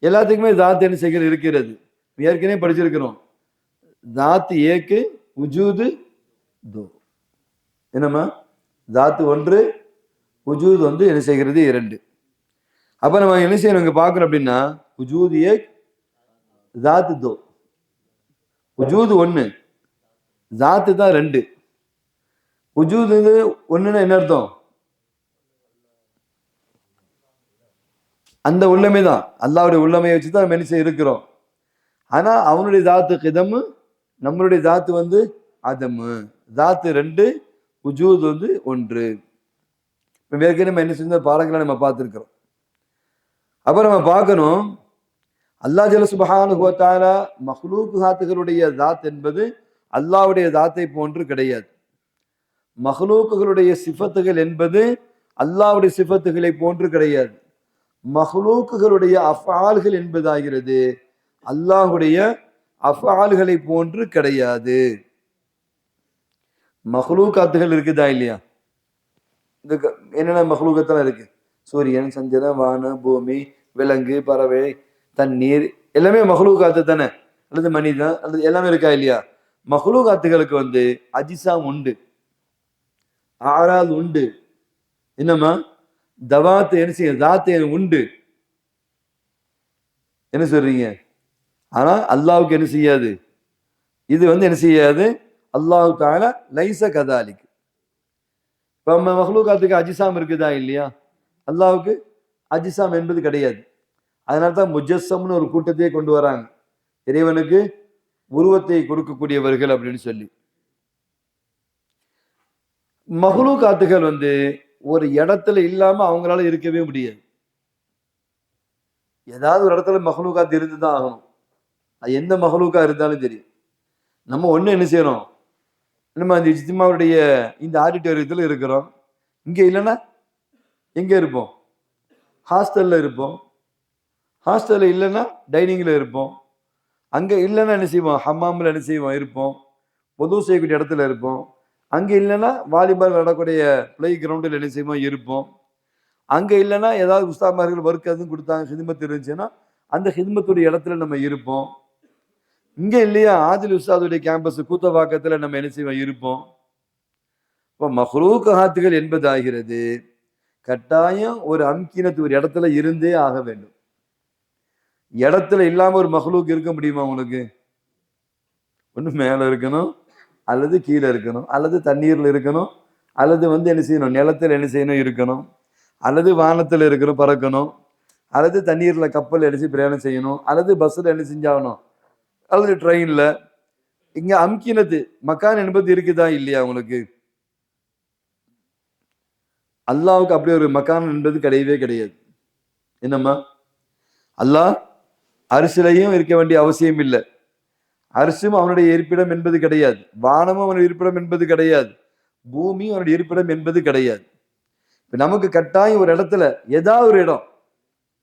A: எல்லாத்துக்குமே தாத் என்ன செய்கிறது இருக்கிறது. ஏற்கனவே படிச்சிருக்கிறோம். தாத்து ஏக்கு உஜூது தோ. என்னம்மா? தாத்து ஒன்று, உஜூது வந்து என்ன செய்கிறது 2. அப்ப நம்ம என்ன செய்யணும் இங்க பார்க்கணும் அப்படின்னா உஜூது ஏக் தாத்து தோ. உஜூது 1, தாத்து தான் 2. உஜூது 1ன்னா என்ன அர்த்தம்? அந்த உள்ளமே தான், அல்லாஹ்வுடைய உள்ளமையை வச்சு தான் நம்ம என்ன செய்ய இருக்கிறோம். ஆனா அவனுடைய தாத்து கிதமு, நம்மளுடைய தாத்து வந்து அதமு. தாத்து 2, உஜூது வந்து 1. இப்போ ஏற்கனவே நம்ம என்ன செஞ்ச பாடங்களை நம்ம பார்த்துருக்கிறோம். அப்ப நம்ம பார்க்கணும், அல்லாஹ் ஜல்ல சுப்ஹானஹு வ தஆலா மஹ்லூகாத்துகளுடைய தாத் என்பது அல்லாஹ்வுடைய தாத்தை போன்று கிடையாது. மஹ்லூக்குகளுடைய சிஃபத்துகள் என்பது அல்லாஹ்வுடைய சிஃபத்துகளை போன்று கிடையாது. மஹ்லூக்குகளுடைய அஃஆல்கள் என்பதாகிறது அல்லாஹ்வுடைய அஃஆல்களை போன்று கிடையாது. மஹ்லூகாத்துகள் இருக்குதா இல்லையா? இந்த என்னென்ன மஹ்லூகத்தெல்லாம் இருக்கு, சூரியன், சந்திரன், வானம், பூமி, விலங்கு, பறவை, தண்ணீர், எல்லாமே மஹ்லூகாத்து தானே, அல்லது மனிதன் அல்லது எல்லாமே இருக்கா இல்லையா? மஹ்லூகாத்துகளுக்கு வந்து அஜிசாம் உண்டு, ஆரால் உண்டு, என்னம்மா தவாத்து என்ன செய்ய தாத்து உண்டு. என்ன சொல்றீங்க? ஆனா அல்லாஹ்வுக்கு என்ன செய்யாது, இது வந்து என்ன செய்யாது. அல்லாஹ் தஆலா லைஸ கதாலிக். இப்போ மஹ்லூகாத்துக்கு அஜிசாம் இருக்குதா இல்லையா? அல்லாஹ்வுக்கு அஜிசாம் என்பது கிடையாது. அதனால தான் முஜஸ்ஸம்னு ஒரு கூட்டத்தையே கொண்டு வராங்க, இறைவனுக்கு உருவத்தை கொடுக்கக்கூடியவர்கள் அப்படின்னு சொல்லி. மஹ்லூகாத்துகள் வந்து ஒரு இடத்துல இல்லாம அவங்களால இருக்கவே முடியாது. ஏதாவது ஒரு இடத்துல மஹ்லூகாத் இருந்துதான் ஆகணும். அது எந்த மஹ்லூக்கா இருந்தாலும் சரி. நம்ம ஒண்ணு என்ன செய்யறோம், நம்ம அந்த இஜ்திமாவுடைய இந்த ஆடிட்டோரியத்தில் இருக்கிறோம். இங்க இல்லைன்னா எங்க இருப்போம்? ஹாஸ்டல்ல இருப்போம். ஹாஸ்டல்ல இல்லைன்னா டைனிங்ல இருப்போம். அங்க இல்லைன்னா என்ன செய்வோம், ஹம்மாம்ல என்ன செய்வோம் இருப்போம். பொது செய்யக்கூடிய இடத்துல இருப்போம். அங்க இல்லைன்னா வாலிபால் நடக்கூடிய பிளே கிரவுண்டில் என்ன செய்வோம் இருப்போம். அங்க இல்லைன்னா ஏதாவது உஸ்தாமார்கள் ஒர்க் எதுவும் கொடுத்தாங்க, ஹிதமத் இருந்துச்சுன்னா அந்த ஹிதமத்துடைய இடத்துல நம்ம இருப்போம். இங்க இல்லையா ஆதில் உஸ்தாதுடைய கேம்பஸ் கூத்தவாக்கத்துல நம்ம என்ன செய்வோம் இருப்போம். இப்போ மஹ்லூகாத்துகள் என்பது ஆகிறது கட்டாயம் ஒரு அம்கினத்து ஒரு இடத்துல இருந்தே ஆக வேண்டும். இடத்துல இல்லாம ஒரு மஹ்லூக் இருக்க முடியுமா உங்களுக்கு? ஒண்ணு மேல இருக்கணும், அல்லது கீழே இருக்கணும், அல்லது தண்ணீர்ல இருக்கணும், அல்லது என்ன செய்யணும் நிலத்தில் என்ன செய்யணும் இருக்கணும், அல்லது வானத்தில் இருக்கணும் பறக்கணும், அல்லது தண்ணீர்ல கப்பல் அடிச்சு பிரயாணம் செய்யணும், அல்லது பஸ்ல என்ன செஞ்சாகணும், அல்லது ட்ரெயின்ல. இங்க அம்கினத்து மக்கான் என்பது இருக்குதா இல்லையா உங்களுக்கு? அல்லாவுக்கு அப்படி ஒரு மக்கான் என்பது கிடையவே கிடையாது. என்னம்மா அல்லாஹ் அரிசிலையும் இருக்க வேண்டிய அவசியம் இல்லை. அரிசும் அவனுடைய இருப்பிடம் என்பது கிடையாது. வானமும் அவனுடைய இருப்பிடம் என்பது கிடையாது. பூமியும் அவனுடைய இருப்பிடம் என்பது கிடையாது. இப்ப நமக்கு கட்டாயம் ஒரு இடத்துல ஏதாவது ஒரு இடம்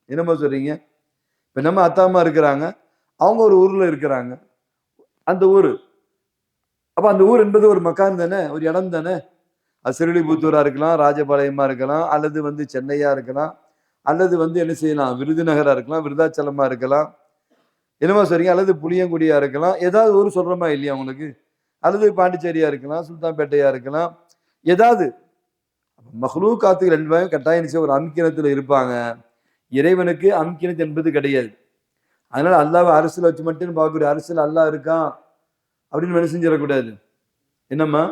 A: என்னமா சொல்றீங்க? இப்ப நம்ம அத்தாமா இருக்கிறாங்க, அவங்க ஒரு ஊர்ல இருக்கிறாங்க, அந்த ஊரு. அப்ப அந்த ஊர் என்பது ஒரு மக்கான் தானே, ஒரு இடம் தானே. அது சிறுலிபுத்தூரா இருக்கலாம், ராஜபாளையமா இருக்கலாம், அல்லது சென்னையா இருக்கலாம், அல்லது என்ன செய்யலாம் விருதுநகரா இருக்கலாம், விருதாச்சலமா இருக்கலாம், என்னமா சொல்றீங்க, அல்லது புளியங்குடியா இருக்கலாம், ஏதாவது ஊர் சொல்றோமா இல்லையா உங்களுக்கு? அல்லது பாண்டிச்சேரியா இருக்கலாம், சுல்தான்பேட்டையா இருக்கலாம், ஏதாவது. மஹ்லூகாத்துகள் ரெண்டு கட்டாயம் ஒரு அம்கினத்துல இருப்பாங்க. இறைவனுக்கு அம்கினத் என்பது கிடையாது. அதனால அல்லாஹ் அரசியல் வச்சு மட்டும் பார்க்கக்கூடிய அரசியல் அல்லாஹ் இருக்கான் அப்படின்னு என்ன செஞ்சிடக்கூடாது. என்னம்மா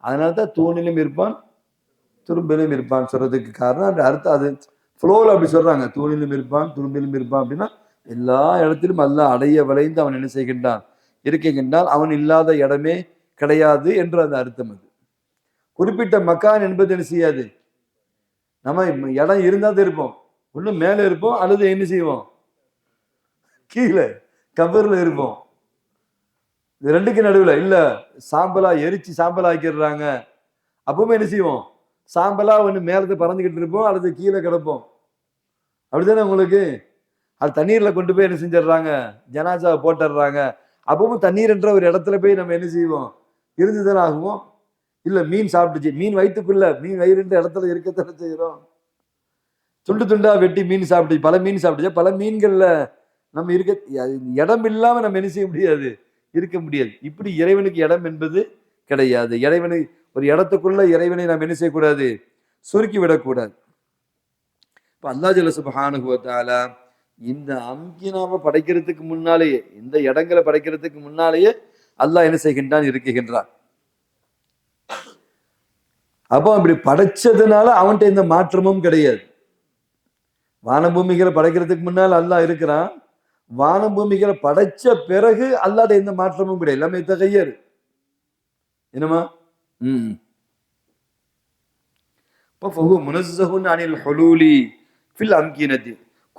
A: அதனால்தான் தூணிலும் இருப்பான் துரும்பிலும் இருப்பான் சொல்றதுக்கு காரணம் அந்த அர்த்தம். அது ஃப்ளோவில் அப்படி சொல்றாங்க, தூணிலும் இருப்பான் துரும்பிலும் இருப்பான் அப்படின்னா எல்லா இடத்திலும் அல்லாஹ் அடைய விளைந்து அவன் என்ன செய்கின்றான் இருக்கின்றான். அவன் இல்லாத இடமே கிடையாது என்று அந்த அர்த்தம். அது குறிப்பிட்ட மக்கான் என்பது என்ன செய்யாது. நம்ம இடம் இருந்தால் தான் இருப்போம், ஒண்ணு மேல இருப்போம் அல்லது என்ன செய்வோம் கீழே கபர்ல இருப்போம். இது ரெண்டுக்கு நடுவுல இல்ல சாம்பலா எரிச்சு சாம்பலா ஆக்கிடுறாங்க, அப்பவுமே என்ன செய்வோம் சாம்பலா ஒண்ணு மேலத்தை பறந்துகிட்டு இருப்போம் அல்லது கீழே கிடப்போம். அப்படித்தானே உங்களுக்கு? அது தண்ணீர்ல கொண்டு போய் என்ன செஞ்சிடறாங்க, ஜனாசாவை போட்டுடுறாங்க. அப்பவும் தண்ணீர் என்ற ஒரு இடத்துல போய் நம்ம என்ன செய்வோம் இருந்துதானே ஆகுவோம். இல்ல மீன் சாப்பிட்டுச்சு, மீன் வயிற்றுக்குள்ள மீன் வயிறுன்ற இடத்துல இருக்கத்தானே செய்யறோம். துண்டு துண்டா வெட்டி மீன் சாப்பிட்டு பல மீன் சாப்பிட்டுச்சா, பல மீன்கள்ல நம்ம இருக்க இடம் இல்லாம நம்ம என்ன செய்ய முடியாது இருக்க முடியாது. இப்படி இறைவனுக்கு இடம் என்பது கிடையாது. இறைவனை ஒரு இடத்துக்குள்ள இறைவனை நாம் என்ன செய்யக்கூடாது சுருக்கி விடக்கூடாது. இப்ப அல்லாஹ் ஜல்ல சுப்ஹானஹு வ தஆலா இந்த அம்கினாவை படைக்கிறதுக்கு முன்னாலேயே, இந்த இடங்களை படைக்கிறதுக்கு முன்னாலேயே அல்லாஹ் என்ன செய்கின்றான் இருக்குகின்றான். அப்போ அப்படி படைச்சதுனால அவன்கிட்ட எந்த மாற்றமும் கிடையாது. வானபூமிகளை படைக்கிறதுக்கு முன்னால் அல்லாஹ் இருக்கிறான், வானபூமிகளை படைச்ச பிறகு அல்லாஹ்ட எந்த மாற்றமும் கிடையாது, எல்லாமே தகையர். என்னமா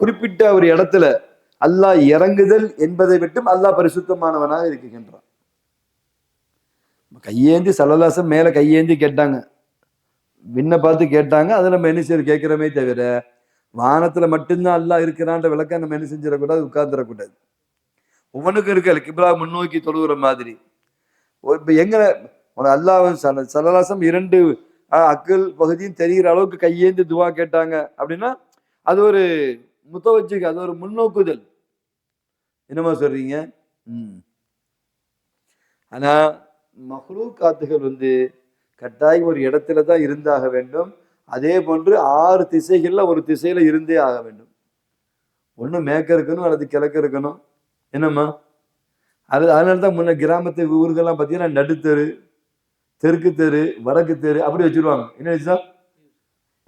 A: குறிப்பிட்ட ஒரு இடத்துல அல்லாஹ் இறங்குதல் என்பதை விட்டும் அல்லாஹ் பரிசுத்தமானவனாக இருக்கின்றான். கையேந்தி சல்லல்லாஹு மேல கையேந்தி கேட்டாங்க, விண்ண பார்த்து கேட்டாங்க, அதை நம்ம என்ன செய்ய கேட்கிறோமே தவிர வானத்துல மட்டும்தான் அல்லாஹ் இருக்கிறான்ற விளக்க நம்ம என்ன செஞ்சிடக்கூடாது உட்கார்ந்துடக்கூடாது. ஒவ்வொன்றுக்கும் இருக்கல கிப்லா முன்னோக்கி தொழுகிற மாதிரி. இப்ப எங்க அல்லாஹ் சல்லல்லாஹு இரண்டு அக்கல் பகுதியும் தெரிகிற அளவுக்கு கையேந்தி துவா கேட்டாங்க அப்படின்னா அது ஒரு முத்தவச்சுக்கு, அது ஒரு முன்னோக்குதல். என்னமா சொல்றீங்க? ஆனா மஹ்லூகாத்துகள் கட்டாயம் ஒரு இடத்துல தான் இருந்தாக வேண்டும். அதே போன்று 6 திசைகள்ல ஒரு திசையில இருந்தே ஆக வேண்டும். ஒண்ணு மேற்க இருக்கணும் அல்லது கிழக்கு இருக்கணும். என்னம்மா அதனாலதான் முன்ன கிராமத்து ஊர்கள்லாம் பார்த்தீங்கன்னா நடுத்தெரு, தெற்கு தெரு, வடக்கு தெரு அப்படி வச்சிருவாங்க. என்ன வச்சுதான்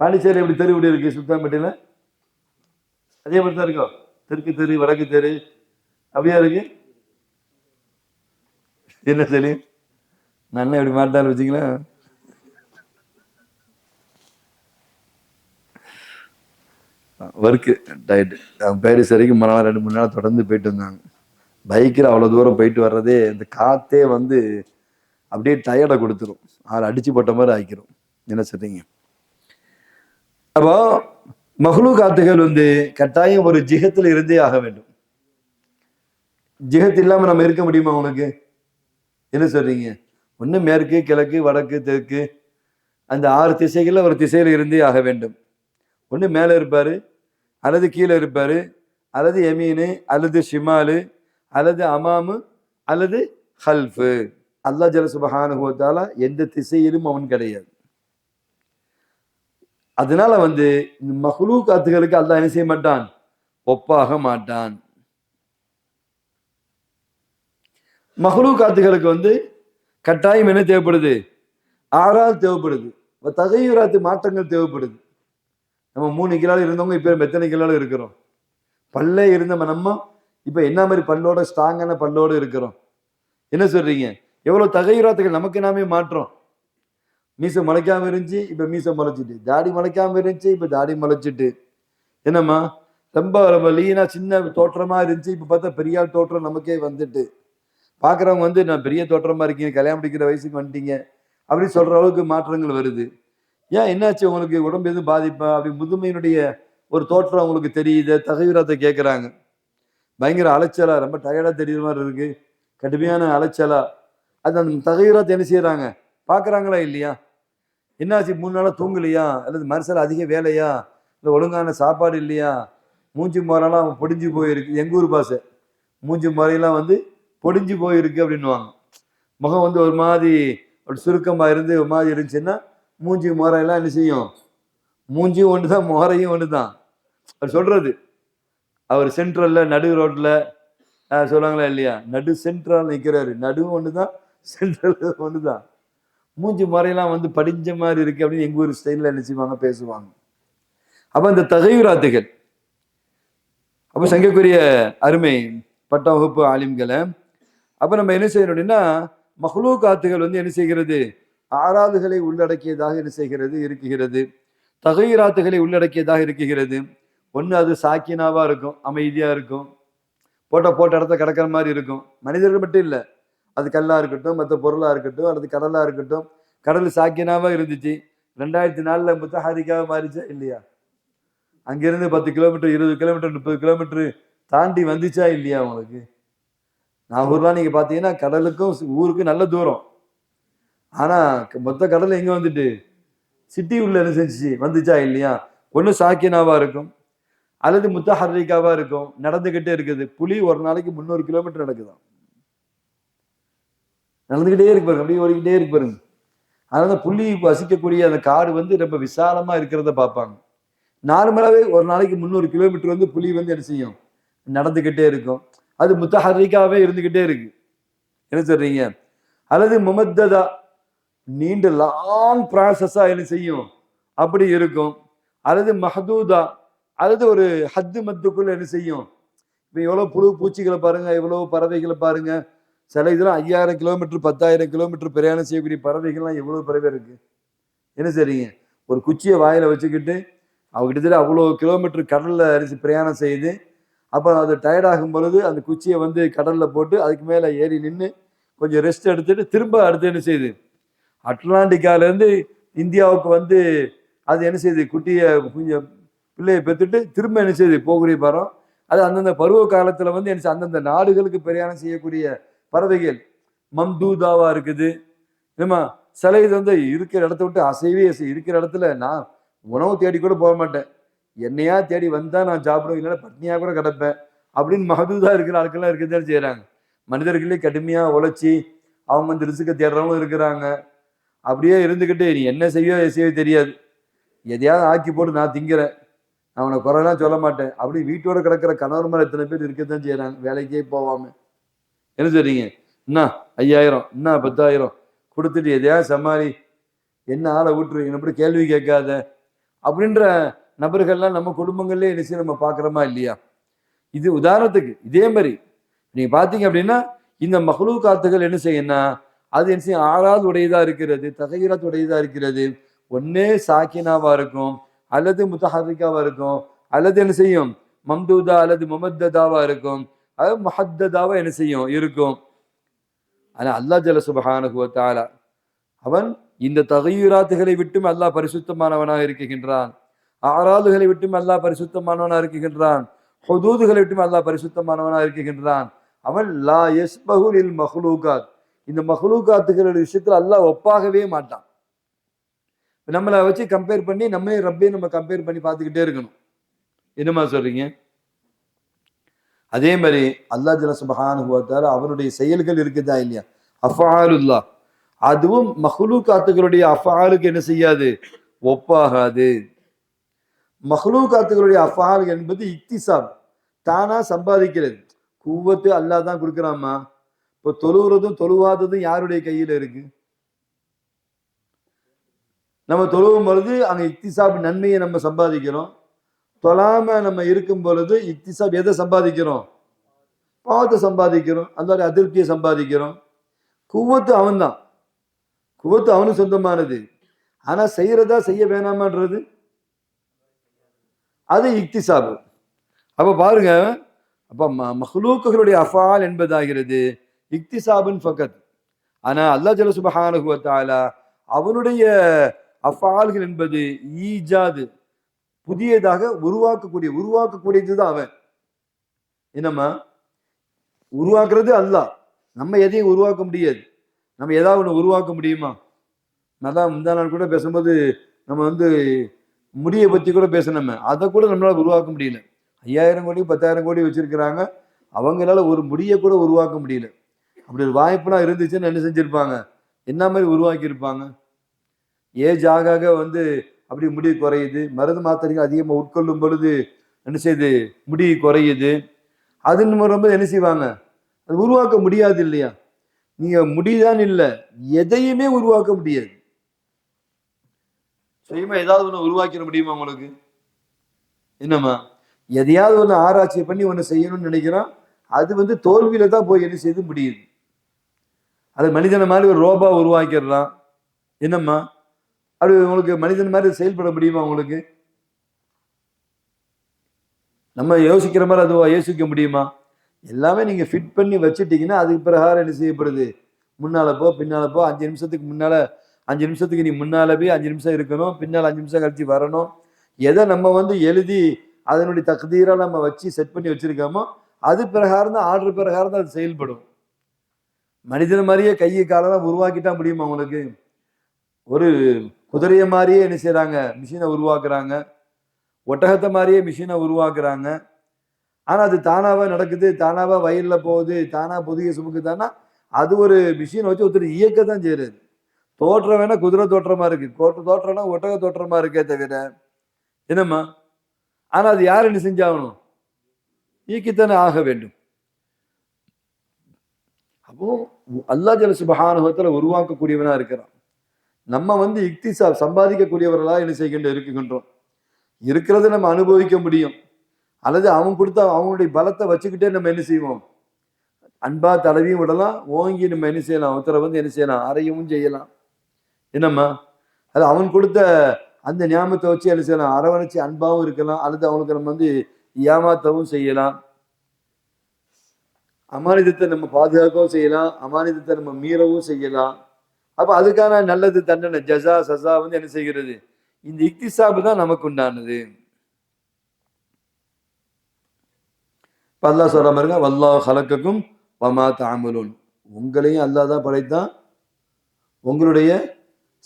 A: பாண்டிச்சேரி எப்படி தெரு இப்படி இருக்கு, சுல்தான்பேட்டையில அதே மாதிரி தான் இருக்கும். தெற்கு தெரு வடக்கு தெரு அப்படியா இருக்கு. என்ன சரி நான் எப்படி மாட்டாலும் வச்சுங்களா. ஒர்க்கு டயட் பேரிஸ் வரைக்கும் மறுநாள் 2-3 நாள் தொடர்ந்து போயிட்டு வந்தாங்க. பைக்கில் அவ்வளோ தூரம் போயிட்டு வர்றதே இந்த காற்றே அப்படியே டயர்டை கொடுத்துரும், அதை அடிச்சு போட்ட மாதிரி ஆக்கிரும். என்ன சொல்றீங்க? அப்போ மஹ்லூகாத்துகள் கட்டாயம் ஒரு ஜிஹத்தில் இருந்தே ஆக வேண்டும். ஜிஹத் இல்லாம நம்ம இருக்க முடியுமா உனக்கு? என்ன சொல்றீங்க? ஒண்ணு மேற்கு கிழக்கு வடக்கு தெற்கு அந்த 6 திசைகள்ல ஒரு திசையில இருந்தே ஆக வேண்டும். ஒண்ணு மேல இருப்பாரு அல்லது கீழே இருப்பாரு அல்லது எமீனு அல்லது ஷிமாலு அல்லது அமாமு அல்லது ஹல்ஃபு. அல்லாஹ் ஜல்ல சுப்ஹானஹு வ தஆலா எந்த திசையிலும் அவன் கிடையாது. அதனால மஹ்லூகாத்துகளுக்கு அல்லாஹ் என்ன செய்ய மாட்டான், ஒப்பாக மாட்டான். மஹ்லூகாத்துகளுக்கு கட்டாயம் என்ன தேவைப்படுது, ஆறால் தேவைப்படுது, தகையுராத்து மாற்றங்கள் தேவைப்படுது. நம்ம 3 கிலோ இருந்தவங்க இப்ப எத்தனை கிலோ இருக்கிறோம்? பல்லே இருந்த நம்ம இப்ப என்ன மாதிரி பல்லோட, ஸ்ட்ராங்கான பல்லோடு இருக்கிறோம்? என்ன சொல்றீங்க? எவ்வளவு தகையுராத்துகள் நமக்கு நாமே மாற்றோம். மீசை முளைக்காம இருந்துச்சு, இப்ப மீசை முளைச்சிட்டு. தாடி முளைக்காம இருந்துச்சு, இப்ப தாடி முளைச்சிட்டு. என்னம்மா ரொம்ப ரொம்ப லீனா சின்ன தோற்றமா இருந்துச்சு, இப்ப பார்த்தா பெரிய தோற்றம் நமக்கே வந்துட்டு. பாக்குறவங்க நான் பெரிய தோற்றமா இருக்கீங்க, கல்யாணம் முடிக்கிற வயசுக்கு வந்துட்டீங்க அப்படின்னு சொல்ற அளவுக்கு மாற்றங்கள் வருது. ஏன் என்னாச்சு, உங்களுக்கு உடம்பு எதுவும் பாதிப்பா? அப்படி முதுமையினுடைய ஒரு தோற்றம் உங்களுக்கு தெரியுது, தகையுராத்தை கேட்கறாங்க. பயங்கர அலைச்சலா, ரொம்ப டயர்டா தெரியுற மாதிரி இருக்கு, கடுமையான அலைச்சலா. அது அந்த தகையுராத்தை என்ன செய்யறாங்க, பாக்குறாங்களா இல்லையா? என்னாச்சு, 3 நாளா தூங்கலையா, அல்லது மனசுல அதிக வேலையா, இல்லை ஒழுங்கான சாப்பாடு இல்லையா, மூஞ்சி முறையெல்லாம் பொடிஞ்சு போயிருக்கு. எங்க ஊர் பாசை, மூஞ்சி முறையெல்லாம் பொடிஞ்சு போயிருக்கு அப்படின்னுவாங்க. முகம் ஒரு மாதிரி ஒரு சுருக்கமா இருந்து ஒரு மாதிரி இருந்துச்சுன்னா மூஞ்சி முறையெல்லாம் என்ன செய்யும், மூஞ்சியும் ஒண்ணுதான் முறையும் ஒண்ணுதான். அவர் சொல்றது, அவர் சென்ட்ரல்ல நடு ரோட்ல சொல்லுவாங்களா இல்லையா, நடு சென்ட்ரல் நிற்கிறாரு, நடுவும் ஒண்ணுதான் சென்ட்ரல் ஒண்ணுதான். மூஞ்சி முறையெல்லாம் படிஞ்ச மாதிரி இருக்கு அப்படின்னு எங்க ஊர் ஸ்டைல்ல என்ன செய்வாங்க, பேசுவாங்க. அப்ப இந்த தகையுராத்துகள், அப்ப சங்கக்குரிய அருமை பட்ட வகுப்பு ஆலிம்களை, அப்ப நம்ம என்ன செய்யணும் அப்படின்னா, மஹ்லூகாத்துகள் என்ன செய்கிறது, ஆறாதுகளை உள்ளடக்கியதாக என்ன செய்கிறது, இருக்குகிறது. தகையுராத்துகளை உள்ளடக்கியதாக இருக்குகிறது. ஒண்ணு அது சாக்கினாவா இருக்கும், அமைதியா இருக்கும், போட்ட இடத்த கிடக்கிற மாதிரி இருக்கும். மனிதர்கள் மட்டும் இல்ல, அது கல்லா இருக்கட்டும், மற்ற பொருளா இருக்கட்டும், அல்லது கடலா இருக்கட்டும். கடல் சாக்கினாவா இருந்துச்சு, 2004 முத்தஹாரிக்காக மாறிச்சா இல்லையா? அங்கிருந்து 10 கிலோமீட்டர், 20 கிலோமீட்டர், 30 கிலோமீட்டர் தாண்டி வந்துச்சா இல்லையா? உங்களுக்கு நாகூர்லாம் நீங்க பாத்தீங்கன்னா கடலுக்கும் ஊருக்கும் நல்ல தூரம். ஆனா மொத்த கடல் எங்க சிட்டி உள்ள என்ன செஞ்சு வந்துச்சா இல்லையா? ஒண்ணு சாக்கினாவா இருக்கும், அல்லது முத்தஹர்ரிகாவா இருக்கும், நடந்துகிட்டே இருக்குது. புலி ஒரு நாளைக்கு 300 கிலோமீட்டர் நடக்குதான், நடந்துகிட்டே இருக்கு பாருங்க, அப்படியே ஓடிக்கிட்டே இருக்கு பாருங்க. அதனால புலி வசிக்கக்கூடிய அந்த காடு ரொம்ப விசாலமா இருக்கிறத பார்ப்பாங்க. நார்மலாவே ஒரு நாளைக்கு 300 கிலோமீட்டர் புலி என்ன செய்யும், நடந்துகிட்டே இருக்கும். அது முத்தஹர்ரிகாவே இருந்துகிட்டே இருக்கு. என்ன சொல்றீங்க? அல்லது முமத்ததா, நீண்ட லாங் ப்ராசஸா என்ன செய்யும், அப்படி இருக்கும். அல்லது மஹதூதா, அல்லது ஒரு ஹத்து மத்துக்குள்ள என்ன செய்யும். இப்ப எவ்வளவு புழு பூச்சிகளை பாருங்க, எவ்வளவு பறவைகளை பாருங்க. சில இதெல்லாம் 5000 கிலோமீட்டர் 10,000 கிலோமீட்டர் பிரயாணம் செய்யக்கூடிய பறவைகள்லாம் எவ்வளவு பறவை இருக்கு. என்ன செய்றீங்க, ஒரு குச்சியை வாயில வச்சுக்கிட்டு கிட்டத்தட்ட அவ்வளோ கிலோமீட்டர் கடல்ல பிரயாணம் செய்யுது. அப்ப அது டயர்ட் ஆகும் பொழுது அந்த குச்சியை கடல்ல போட்டு அதுக்கு மேல ஏறி நின்று கொஞ்சம் ரெஸ்ட் எடுத்துட்டு திரும்ப அடுத்து என்ன செய்யுது, அட்லாண்டிக்கால இருந்து இந்தியாவுக்கு அது என்ன செய்யுது, குட்டியை கொஞ்சம் பிள்ளையை பெற்றுட்டு திரும்ப என்ன செய்யுது போகக்கூடிய பறம். அது அந்தந்த பருவ காலத்துல என்ன அந்தந்த நாடுகளுக்கு பிரயாணம் செய்யக்கூடிய பறவைகள் மம்தூதாவா இருக்குது. ஏமா சில இது இருக்கிற இடத்த விட்டு அசைவே இருக்கிற இடத்துல நான் உணவு தேடி கூட போக மாட்டேன், என்னையா தேடி வந்தா நான் சாப்பிடுவேன், இல்லைன்னா பட்னியா கூட கிடப்பேன் அப்படின்னு மகதூதா இருக்கிற ஆட்கள்லாம் இருக்கதான் செய்யறாங்க. மனிதர்களே கடுமையா உழைச்சி அவங்க ரிசுக்க தேடுறவங்க இருக்கிறாங்க. அப்படியே இருந்துகிட்டு நீ என்ன செய்ய தெரியாது, எதையாவது ஆக்கி போட்டு நான் திங்கிறேன், நான் அவனை குறையெல்லாம் சொல்ல மாட்டேன் அப்படி வீட்டோட கிடக்கிற கணவர் மேல எத்தனை பேர் இருக்கத்தான் செய்யறாங்க, வேலைக்கே போவாம. என்ன சொல்றீங்க, என்ன 5000, என்ன 10,000 கொடுத்துட்டு எதையாவது சமாளி, என்ன ஆளை விட்டுரு, எப்படி கேள்வி கேட்காத அப்படின்ற நபர்கள்லாம் நம்ம குடும்பங்கள்லயே என்ன நம்ம பாக்குறோமா இல்லையா? இது உதாரணத்துக்கு. இதே மாதிரி நீங்க பாத்தீங்க அப்படின்னா இந்த மஹ்லூகாத்துகள் என்ன செய்யணும்னா அது என்ன செய்யும், ஆறாவது உடையதா இருக்கிறது, தகையுராத் உடையதா இருக்கிறது. ஒன்னே சாக்கினாவா இருக்கும், அல்லது முத்தஹர்ரிகாவா இருக்கும், அல்லது என்ன செய்யும் மம்தூதா அல்லது முமத்ததாவா இருக்கும், அது முஹத்ததாவா என்ன செய்யும் இருக்கும். ஆனா அல்லாஹ் ஜல்ல சுப்ஹானஹு வ தஆலா அவன் இந்த தகையுராத்துகளை விட்டும் அல்லாஹ் பரிசுத்தமானவனாக இருக்குகின்றான். ஆறாதுகளை விட்டும் அல்லாஹ் பரிசுத்தமானவனாக இருக்குகின்றான். ஹுதூதுகளை விட்டும் அல்லாஹ் பரிசுத்தமானவனாக இருக்குகின்றான். அவன் லா யஸ்பஹு லில் மஹ்லூகாத், இந்த மஹ்லூகாத்துகளுடைய விஷயத்துல அல்லாஹ் ஒப்பாகவே மாட்டான். நம்மளை வச்சு கம்பேர் பண்ணி நம்ம ரப்பையும் நம்ம கம்பேர் பண்ணி பார்த்துக்கிட்டே இருக்கணும். என்னமா சொல்றீங்க? அதே மாதிரி அல்லாஹ் ஜல்ல சுப்ஹானஹு வ தஆலா அவருடைய செயல்கள் இருக்குதா இல்லையா, அஃஆலுல்லாஹ், அதுவும் மஹ்லூகாத்துகளுடைய அஃஆலுக்கு என்ன செய்யாது, ஒப்பாகாது. மஹ்லூகாத்துகளுடைய அஃஆல் என்பது இக்திசாப், தானா சம்பாதிக்கிறது. குவத்து அல்லாஹ் தான் கொடுக்குறாமா. இப்போ தொழுகிறதும் தொழுவாததும் யாருடைய கையில இருக்கு? நம்ம தொழுவும் பொழுது அங்க இக்திசாப் நன்மையை நம்ம சம்பாதிக்கிறோம். தொழாம நம்ம இருக்கும் பொழுது இக்திசாப் எதை சம்பாதிக்கிறோம்? பாவத்தை சம்பாதிக்கிறோம். அந்த அதிருப்தியை சம்பாதிக்கிறோம். குவத்து அவன் தான், குவத்து அவனுக்கு சொந்தமானது. ஆனா செய்யறதா செய்ய வேணாமான்றது அது இக்திசாபு. அப்ப பாருங்க, அப்ப மஹ்லூக்குகளுடைய அஃஆல் என்பதாகிறது இக்திசாபின் ஃபகத். ஆனா அல்லாஹ் ஜல்ல சுப்ஹானஹு வ தஆலா அவனுடைய அஃஆல்கள் என்பது ஈஜாது, புதியதாக உருவாக்கக்கூடியது தான் அவன். என்னம்மா உருவாக்குறது அல்லாஹ், நம்ம எதையும் உருவாக்க முடியாது. நம்ம ஏதாவது ஒன்று உருவாக்க முடியுமா? நல்லா முந்தா நாள் கூட பேசும்போது நம்ம முடியை பத்தி கூட பேசணும், அதை கூட நம்மளால உருவாக்க முடியல. 5000 கோடி 10,000 கோடி வச்சிருக்கிறாங்க, அவங்களால ஒரு முடியை கூட உருவாக்க முடியல. அப்படி ஒரு வாய்ப்புலாம் இருந்துச்சுன்னு என்ன செஞ்சிருப்பாங்க, என்ன மாதிரி உருவாக்கி இருப்பாங்க. ஏஜ் ஆக அப்படி முடி குறையுது, மருந்து மாத்திரைகள் அதிகமாக உட்கொள்ளும் பொழுது என்ன செய்யுது, முடி குறையுது. அதுன்னு ரொம்ப என்ன செய்வாங்க, அது உருவாக்க முடியாது இல்லையா. நீங்க முடிதான் இல்லை, எதையுமே உருவாக்க முடியாது. சுயமா ஏதாவது ஒன்று உருவாக்கிட முடியுமா உங்களுக்கு? என்னம்மா எதையாவது ஒன்று ஆராய்ச்சி பண்ணி ஒன்று செய்யணும்னு நினைக்கிறோம், அது தோல்வியில தான் போய் என்ன செய்து முடியுது. அது மனிதனை மாதிரி ஒரு ரோபா உருவாக்கிடலாம். என்னம்மா அது உங்களுக்கு மனிதன் மாதிரி செயல்பட முடியுமா உங்களுக்கு? நம்ம யோசிக்கிற மாதிரி அது யோசிக்க முடியுமா? எல்லாமே நீங்க ஃபிட் பண்ணி வச்சுட்டீங்கன்னா அதுக்கு பிரகாரம் என்ன செய்யப்படுது, முன்னால போ பின்னால போ, 5 நிமிஷத்துக்கு முன்னால 5 நிமிஷத்துக்கு நீ முன்னால போய் 5 நிமிஷம் இருக்கணும், பின்னால் 5 நிமிஷம் கழிச்சு வரணும். எதை நம்ம எழுதி அதனுடைய தக்தீரா நம்ம வச்சு செட் பண்ணி வச்சிருக்கோமோ அது பிரகாரம் தான், ஆர்டர் பிரகாரம் தான் அது செயல்படும். மனிதன் மாதிரியே கையை காலெல்லாம் உருவாக்கிட்டா முடியுமா உங்களுக்கு? ஒரு குதிரையை மாதிரியே என்ன செய்யறாங்க, மிஷினை உருவாக்குறாங்க. ஒட்டகத்தை மாதிரியே மிஷினை உருவாக்குறாங்க. ஆனா அது தானாவா நடக்குது, தானாவா வயல்ல போகுது, தானா பொதிகை சுமக்குதானா? அது ஒரு மிஷினை வச்சு ஒருத்தர் இயக்கத்தான் செய்யறது. தோற்றம் வேணா குதிரை தோற்றமா இருக்கு, தோற்றம்னா ஒட்டக தோற்றமா இருக்கே தவிர என்னம்மா, ஆனா அது யார் என்ன செஞ்சாகணும், இயக்கித்தானே ஆக வேண்டும். அப்போ அல்லாஹ் ஜல்ல சுப்ஹானஹு வ தஆலா உருவாக்கக்கூடியவனா இருக்கிறான். நம்ம இக்திசாப் சம்பாதிக்கக்கூடியவர்களா என்ன செய்கின்ற இருக்கின்றோம். இருக்கிறத நம்ம அனுபவிக்க முடியும், அல்லது அவன் கொடுத்த அவனுடைய பலத்தை வச்சுக்கிட்டே நம்ம என்ன செய்வோம், அன்பா தடவியும் விடலாம், ஓங்கி நம்ம என்ன செய்யலாம், ஒருத்தரை என்ன செய்யலாம், அறையவும் செய்யலாம். என்னம்மா அது அவன் கொடுத்த அந்த ஞாபகத்தை வச்சு என்ன செய்யலாம், அரவணைச்சு அன்பாவும் இருக்கலாம், அல்லது அவனுக்கு நம்ம ஏமாத்தவும் செய்யலாம். அமானிதத்தை நம்ம பாதுகாக்கவும் செய்யலாம், அமானிதத்தை நம்ம மீறவும் செய்யலாம். அப்ப அதுக்கான நல்லது தண்டனை ஜஸா சஸா என்ன செய்கிறது, இந்த இக்திசாபு தான் நமக்கு உண்டானது. அல்லாஹ் சொல்ற பாருங்க, வல்லாஹு ஹலக்கக்கும் வமா தஅமலூன், உங்களையும் அல்லாஹ் தான் படைத்தான், உங்களுடைய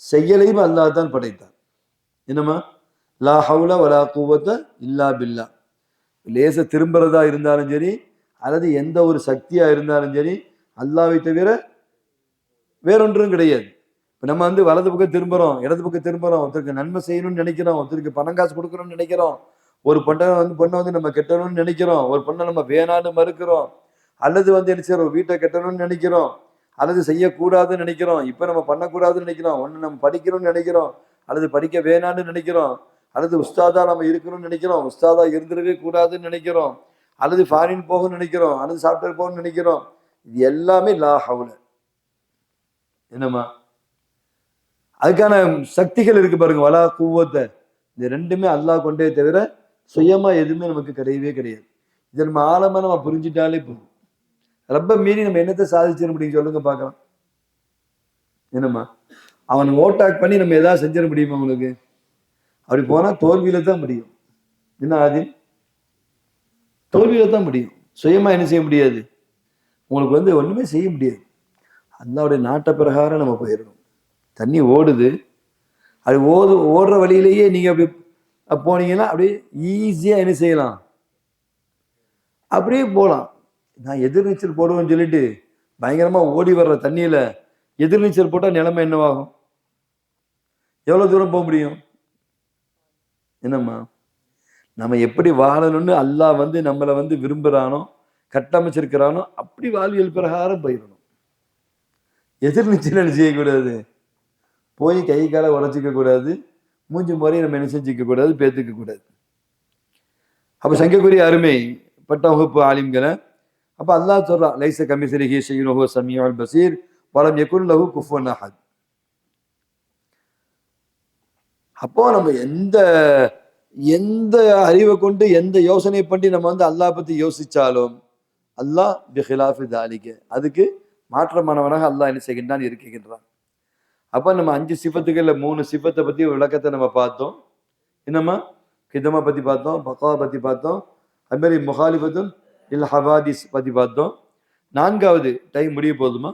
A: செயலையும் அல்லாஹ் தான் படைத்தான். என்னம்மா லா ஹவுல வலா குவத்த இல்லா பில்லா. லேச திரும்புறதா இருந்தாலும் சரி, அல்லது எந்த ஒரு சக்தியா இருந்தாலும் சரி, அல்லாஹ்வை தவிர வேறொன்றும் கிடையாது. இப்போ நம்ம வலது பக்கம் திரும்புறோம், இடது பக்கம் திரும்புறோம், ஒருத்தருக்கு நன்மை செய்யணும்னு நினைக்கிறோம், ஒருத்தருக்கு பணம் காசு கொடுக்கணும்னு நினைக்கிறோம், ஒரு பொண்ணை நம்ம கெட்டணும்னு நினைக்கிறோம், ஒரு பொண்ணை நம்ம வேணான்னு மறுக்கிறோம், அல்லது என்ன செய்யறோம், வீட்டை கட்டணும்னு நினைக்கிறோம், அல்லது செய்யக்கூடாதுன்னு நினைக்கிறோம், இப்போ நம்ம பண்ணக்கூடாதுன்னு நினைக்கிறோம், ஒன்று நம்ம படிக்கணும்னு நினைக்கிறோம், அல்லது படிக்க வேணான்னு நினைக்கிறோம், அல்லது உஸ்தாதா நம்ம இருக்கணும்னு நினைக்கிறோம், உஸ்தாதா இருந்துடவே கூடாதுன்னு நினைக்கிறோம், அல்லது ஃபாரின் போகணும்னு நினைக்கிறோம், அல்லது சாஃப்ட்வேர் போகணும்னு நினைக்கிறோம். இது எல்லாமே லா ஹவுல. என்னம்மா அதுக்கான சக்திகள் இருக்கு பாருங்க, வலா குவத்தை. இந்த ரெண்டுமே அல்லாஹ் கொண்டே தவிர சுயமா எதுவுமே நமக்கு கிடையவே கிடையாது. இதை நம்ம ஆழமா நம்ம புரிஞ்சுட்டாலே போதும். ரொம்ப மீறி நம்ம என்னத்தை சாதிச்சிட முடியும் சொல்லுங்க பார்க்கலாம். என்னம்மா அவனை ஓட்டாக் பண்ணி நம்ம எதாவது செஞ்சிட முடியுமா உங்களுக்கு? அப்படி போனா தோல்வியில தான் முடியும். என்ன ஆதி, தோல்வியில தான் முடியும். சுயமா என்ன செய்ய முடியாது, உங்களுக்கு ஒண்ணுமே செய்ய முடியாது. அல்லாவுடைய நாட்ட பிரகாரம் நம்ம போயிடணும். தண்ணி ஓடுது, அது ஓடுற வழியிலேயே நீங்க அப்படி போனீங்கன்னா அப்படியே ஈஸியா என்ன செய்யலாம், அப்படியே போகலாம். நான் எதிர்நீச்சல் போடுவேன்னு சொல்லிட்டு பயங்கரமா ஓடி வர்ற தண்ணியில எதிர்நீச்சல் போட்டால் நிலைமை என்னவாகும்? எவ்வளவு தூரம் போக முடியும்? என்னம்மா, நம்ம எப்படி வாழணும்னு அல்லாஹ் நம்மளை விரும்புறானோ, கட்டமைச்சிருக்கிறானோ அப்படி வாழ்வியல் பிரகாரம் போயிடணும். எதிர்நீச்சல் என்ன செய்யக்கூடாது? போய் கை காலை உடச்சிக்க கூடாது, மூஞ்சி முறையை நம்ம என்ன செஞ்சுக்க கூடாது, பேத்துக்க கூடாது. அப்ப சங்கக்குரிய அருமை பட்ட வகுப்பு ஆலிம்களை அப்ப அல்லாஹ் சொல்றான், லைஸ கமிஸ்லிஹி ஷைஉன் வஹுவ ஸமீஉல் பஸீர் வலம் யகுன் லஹு குஃபுவன் அஹத். அப்போ நம்ம எந்த எந்த அறிவை கொண்டு எந்த யோசனை பண்ணி நம்ம அல்லாஹ் பத்தி யோசிச்சாலும் அல்லாஹ் பிஹிலாஃபி தாலிக, அதுக்கு மாற்றமானவனாக அல்லாஹ் என்ன செய்கின்றான், இருக்கின்றான். அப்ப நம்ம 5 சிஃபத்துகள்ல 3 சிஃபத்தை பத்தி விளக்கத்தை நம்ம பார்த்தோம். என்னம்மா, கிதமா பத்தி பார்த்தோம், பக்கா பத்தி பார்த்தோம், அது மாதிரி முகாலிபத்துன் இல் ஹவாதிஸ் பத்தி பார்த்தோம். 4வது டைம் முடிய போதுமா,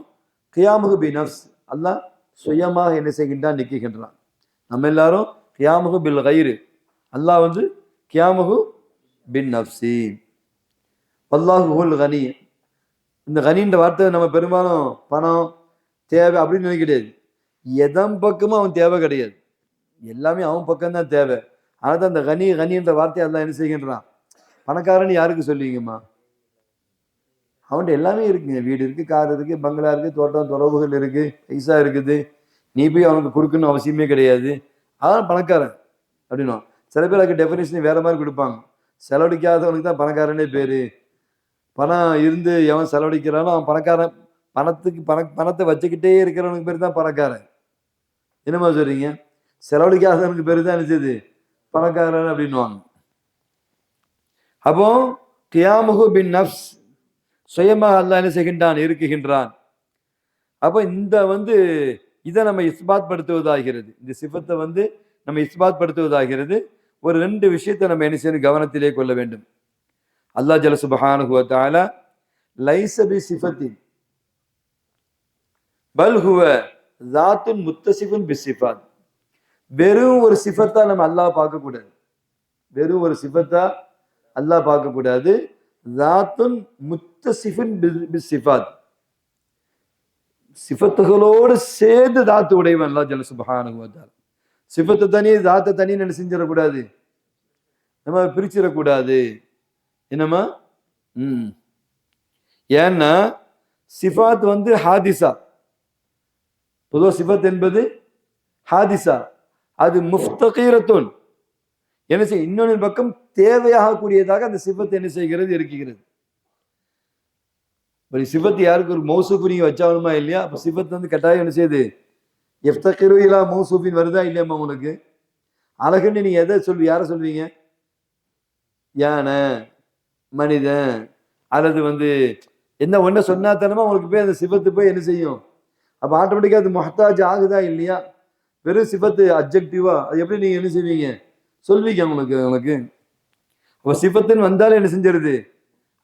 A: கியாமுகு பி நஃப்ஸ், அல்லாஹ் சுயமாக என்ன செய்கின்றான், நிற்கின்றான். நம்ம எல்லாரும் கியாமுகு பில் கைரு, அல்லாஹ் கியாமுகு பின் நஃப்சி. அல்லாஹு ஹுல் கனி. இந்த கனின்ற வார்த்தை நம்ம பெரும்பாலும் பணம் தேவை அப்படின்னு நினைக்க கிடையாது. எதன் பக்கமும் அவன் தேவை கிடையாது, எல்லாமே அவன் பக்கம்தான் தேவை. ஆனால் அந்த கனின்ற வார்த்தையை அல்லாஹ் என்ன செய்கின்றான். பணக்காரன் யாருக்கு சொல்லுவீங்கம்மா? அவன்கிட்ட எல்லாமே இருக்குங்க. வீடு இருக்கு, கார் இருக்கு, பங்களா இருக்கு, தோட்டம் துறவுகள் இருக்கு, பைசா இருக்குது. நீ போய் அவனுக்கு கொடுக்கணும் அவசியமே கிடையாது, அதான் பணக்காரன் அப்படின்னா. சில பேர் அதுக்கு டெஃபினேஷன் வேற மாதிரி கொடுப்பாங்க. செலவழிக்காதவனுக்கு தான் பணக்காரனே பேரு. பணம் இருந்து எவன் செலவழிக்கிறானோ அவன் பணக்காரன். பணத்தை வச்சுக்கிட்டே இருக்கிறவனுக்கு பேர் தான் பணக்காரன். என்னமா சொல்றீங்க? செலவழிக்காதவனுக்கு பேரு தான் நினைச்சது பணக்காரன் அப்படின்வாங்க. அப்போ கியாமுகு பின் நஃப்ஸ், சுயமாக அல்லாஹ் என்ன செய்கின்றான், இருக்குகின்றான். அப்போ இந்த இதை நம்ம இஸ்பாத் படுத்துவதாகிறது. இந்த சிஃபத்தை நம்ம இஸ்பாத் படுத்துவதாகிறது. ஒரு 2 விஷயத்தை நம்ம என்ன செய்யணும், கவனத்திலே கொள்ள வேண்டும். அல்லாஹ் ஜல்ல சுப்ஹானஹு வ தஆலா லைஸ பி சிஃபத்தின் பல் ஹுவ ஸாத்துன் முத்தஸிஃபுன் பி சிஃபாத். வெறும் ஒரு சிஃபத்தா நம்ம அல்லாஹ் பார்க்க கூடாது. வெறும் ஒரு சிஃபத்தா அல்லாஹ் பார்க்க கூடாது. ஸாத்துன் முத்தஸிஃபுன் பி சிஃபாத், சிஃபத்துகளோடு சேர்ந்து தாத்து உடையவன் அல்லாஹ் ஜல்ல சுப்ஹானஹு வ தஆலா. சிஃபத்தை தனி தாத்தை தனி என்ன செஞ்சிடக்கூடாது, நம்ம பிரிச்சிடக்கூடாது. என்னம்மா, ஏன்னா சிஃபாத் ஹாதிசா. பொதுவாக சிஃபத் என்பது ஹாதிசா, அது முஃப்தகீரத்துன் என்ன செய்ய, இன்னொரு பக்கம் தேவையாக கூடியதாக அந்த சிஃபத் என்ன செய்கிறது, இருக்கிறது. சிஃபத் யாருக்கு ஒரு மௌசூஃப் நீங்க வச்சாலுமா இல்லையா? அப்ப சிஃபத் கட்டாயம் என்ன செய்யுது, எஃப்தகிரு இலா மௌசூஃபின் வருதா இல்லையாம்மா? உனக்கு அழகுன்னு நீங்க எதை யாரை சொல்வீங்க? யானை, மனிதன், அல்லது என்ன ஒண்ணு சொன்னா தானமா உங்களுக்கு போய் அந்த சிஃபத்து போய் என்ன செய்யும். அப்ப ஆட்டோமேட்டிக்கா அது முஹ்தாஜ் ஆகுதா இல்லையா? வெறும் சிஃபத்து அப்ஜெக்டிவா அது எப்படி நீங்க என்ன செய்வீங்க, சொல்வீங்க உங்களுக்கு. அப்ப சிஃபத்துன்னு வந்தாலே என்ன செஞ்சிருது,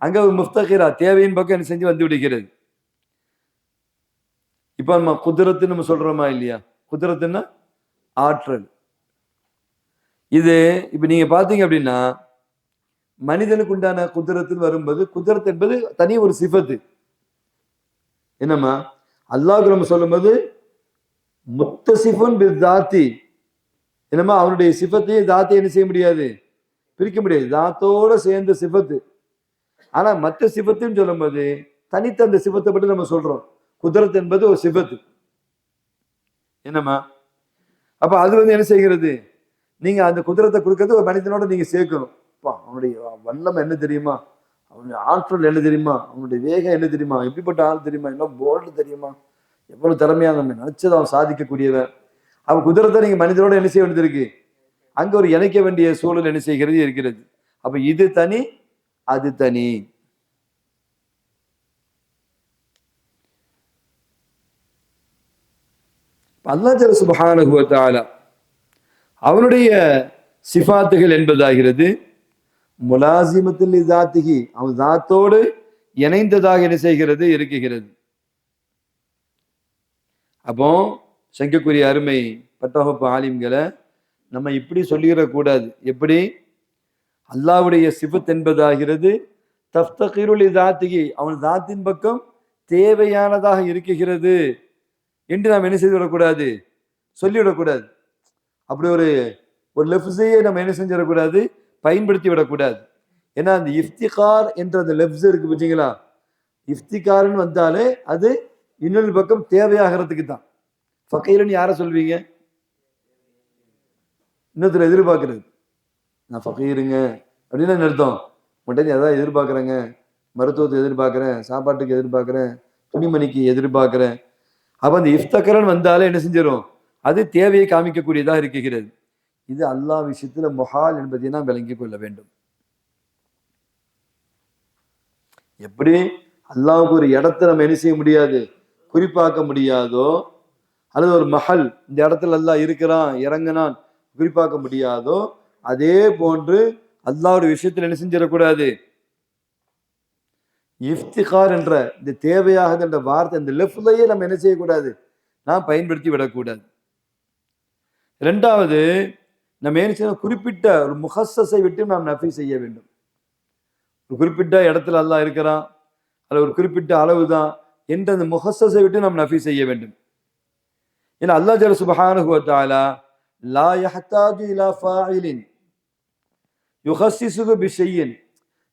A: அங்க ஒரு முஃப்தகிரா தேவையின் பக்கம் என்ன செஞ்சு விடுகிறது. இப்ப நம்ம குதிரத்து நம்ம சொல்றோமா இல்லையா? குதிரத்துன்னா ஆற்றல். இது இப்ப நீங்க பாத்தீங்க அப்படின்னா மனிதனுக்கு உண்டான குதிரத்துன்னு வரும்போது குதிரத் என்பது தனி ஒரு சிஃபத்து. என்னம்மா, அல்லாஹ்க்கு நம்ம சொல்லும்போது முத்தசிஃபுன் பித்தாத்தி, என்னம்மா அவனுடைய சிஃபத்தையும் தாத்தையும் என்ன செய்ய முடியாது, பிரிக்க முடியாது, தாத்தோட சேர்ந்த சிஃபத்து. ஆனா மற்ற சிஃபத்துன்னு சொல்லும்போது தனித்த அந்த சிஃபத்தை பற்றி நம்ம சொல்றோம். குதிரத் என்பது ஒரு சிஃபத்து. என்னம்மா, அப்ப அது என்ன செய்கிறது, நீங்க அந்த குதிரத்தை கொடுக்கறது ஒரு மனிதனோட நீங்க சேர்க்கணும். அவனுடைய வல்லம் என்ன தெரியுமா, அவனுடைய ஆற்றல் என்ன தெரியுமா, அவனுடைய வேகம் என்ன தெரியுமா, எப்படிப்பட்ட ஆள் தெரியுமா, என்ன போல்டு தெரியுமா, எவ்வளவு திறமையாக நம்ம நினைச்சது அவன் சாதிக்கக்கூடியவன். அவன் குதிரத்தை நீங்க மனிதனோட என்ன செய்ய வேண்டியது இருக்கு, அங்க ஒரு இணைக்க வேண்டிய சூழல் என்ன செய்கிறது இருக்கிறது. அப்ப இது தனி அது தனி. அல்லாஹ் ஜல்ல சுப்ஹானஹு வ தஆலா அவனுடைய சிஃபாத்துகள் என்பதாகிறது முலாசிமத்துல் லிதாத்திஹி, அவன் தாத்தோடு இணைந்ததாக என்ன செய்கிறது, இருக்குகிறது. அப்போ சங்கக்குரிய அருமை பட்டவகுப்பு ஆலிம்களை நம்ம இப்படி சொல்லிடக்கூடாது. எப்படி, அல்லாஹ்வுடைய சிஃபத் என்பதாகிறது தஃப்தகிருலி தாத்திகி, அவன் தாத்தின் பக்கம் தேவையானதாக இருக்குகிறது என்று நாம் என்ன செய்து விடக்கூடாது, சொல்லிவிடக்கூடாது. அப்படி ஒரு ஒரு லெஃப்ஸையே நம்ம என்ன செஞ்சிடக்கூடாது, பயன்படுத்தி விடக்கூடாது. ஏன்னா அந்த இஃப்திகார் என்ற அந்த லெஃப்ஸ் இருக்கு பார்த்தீங்களா, இஃப்திகார்னு வந்தாலே அது இன்னொரு பக்கம் தேவையாகிறதுக்கு தான். ஃபக்கீர்னு யாரை சொல்வீங்க? இன்னொருத்தர் எதிர்பார்க்கறது. நான் ஃபக்கீருங்க அப்படின்னு அர்த்தம். உடனே அதான் எதிர்பார்க்குறேங்க, மருத்துவத்தை எதிர்பார்க்குறேன், சாப்பாட்டுக்கு எதிர்பார்க்குறேன், துணிமணிக்கு எதிர்பார்க்குறேன். அப்போ அந்த இஃப்தகரன் வந்தாலே என்ன செஞ்சிடும், அது தேவையை காமிக்கக்கூடியதாக இருக்கிறது. இது அல்லாஹ் விஷயத்துல முஹால் என்பதை நாம் விளங்கிக் கொள்ள வேண்டும். எப்படி அல்லாஹ்வுக்கு ஒரு இடத்தை நம்ம என்ன செய்ய முடியாது, குறிப்பாக்க முடியாதோ, அல்லது ஒரு மஹல் இந்த இடத்துல அல்லாஹ் இருக்கிறான் இறங்கினான் குறிப்பாக்க முடியாதோ, அதே போன்று அல்லாஹ்வுடைய விஷயத்தில் என்ன செஞ்சிடக்கூடாது, இஃப்திகார் என்ற இந்த தேவையாக என்ற வார்த்தை இந்த லெஃப்லையே நம்ம என்ன செய்யக்கூடாது, நாம் பயன்படுத்தி விடக்கூடாது. இரண்டாவது, நம்ம என்ன செய்யணும், குறிப்பிட்ட ஒரு முஹஸ்ஸஸை விட்டு நாம் நஃபி செய்ய வேண்டும். ஒரு குறிப்பிட்ட இடத்துல அல்லாஹ் இருக்கிறான், அல்ல ஒரு குறிப்பிட்ட அளவு தான் என்ற அந்த முஹஸ்ஸஸை விட்டு நாம் நஃபி செய்ய வேண்டும். ஏன்னா அல்லாஹ் ஜல்ல சுப்ஹானஹு வ தஆலா லா யஹ்தாஜு இலா ஃபாயிலின் யுஹஸ்ஸிஸுஹு பிஷையின்,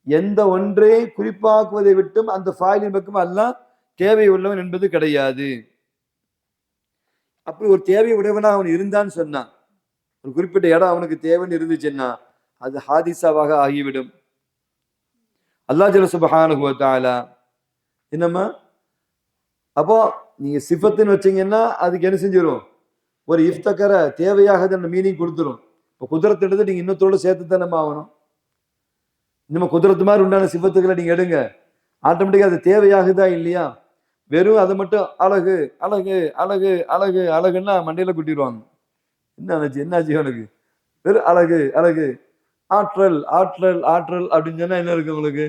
A: எந்த ஒன்றை குறிப்பாக்குவதை விட்டும் அந்த ஃபாயிலின் பக்கம் அல்லாஹ் தேவை உள்ளவன் என்பது கிடையாது. அப்படி ஒரு தேவை உடையவனா அவன் இருந்தான்னு சொன்னான், ஒரு குறிப்பிட்ட இடம் அவனுக்கு தேவைன்னு இருந்துச்சுன்னா அது ஹாதிசாவாக ஆகிவிடும். அல்லாஹ் ஜல்ல சுப்ஹானஹு வ தஆலா என்னம்மா, அப்போ நீங்க சிஃபத்துன்னு வச்சீங்கன்னா அதுக்கு என்ன செஞ்சிடும், ஒரு இஃப்தகர தேவையாக அந்த மீனிங் கொடுத்துரும். இப்போ குதிரத்து எடுத்து நீங்க இன்னொத்தோட சேர்த்து தானே ஆகணும். நம்ம குதிரத்து மாதிரி உண்டான சிஃபத்துக்களை நீங்க எடுங்க, ஆட்டோமேட்டிக்கா அது தேவையாகுதா இல்லையா? வெறும் அதை மட்டும் அழகு அழகு அழகு அழகு அழகுன்னா மண்டையில குட்டிடுவாங்க. என்னாச்சு அவனுக்கு, வெறும் அழகு அழகு, ஆற்றல் ஆற்றல் ஆற்றல் அப்படின்னு சொன்னா என்ன இருக்கு உங்களுக்கு,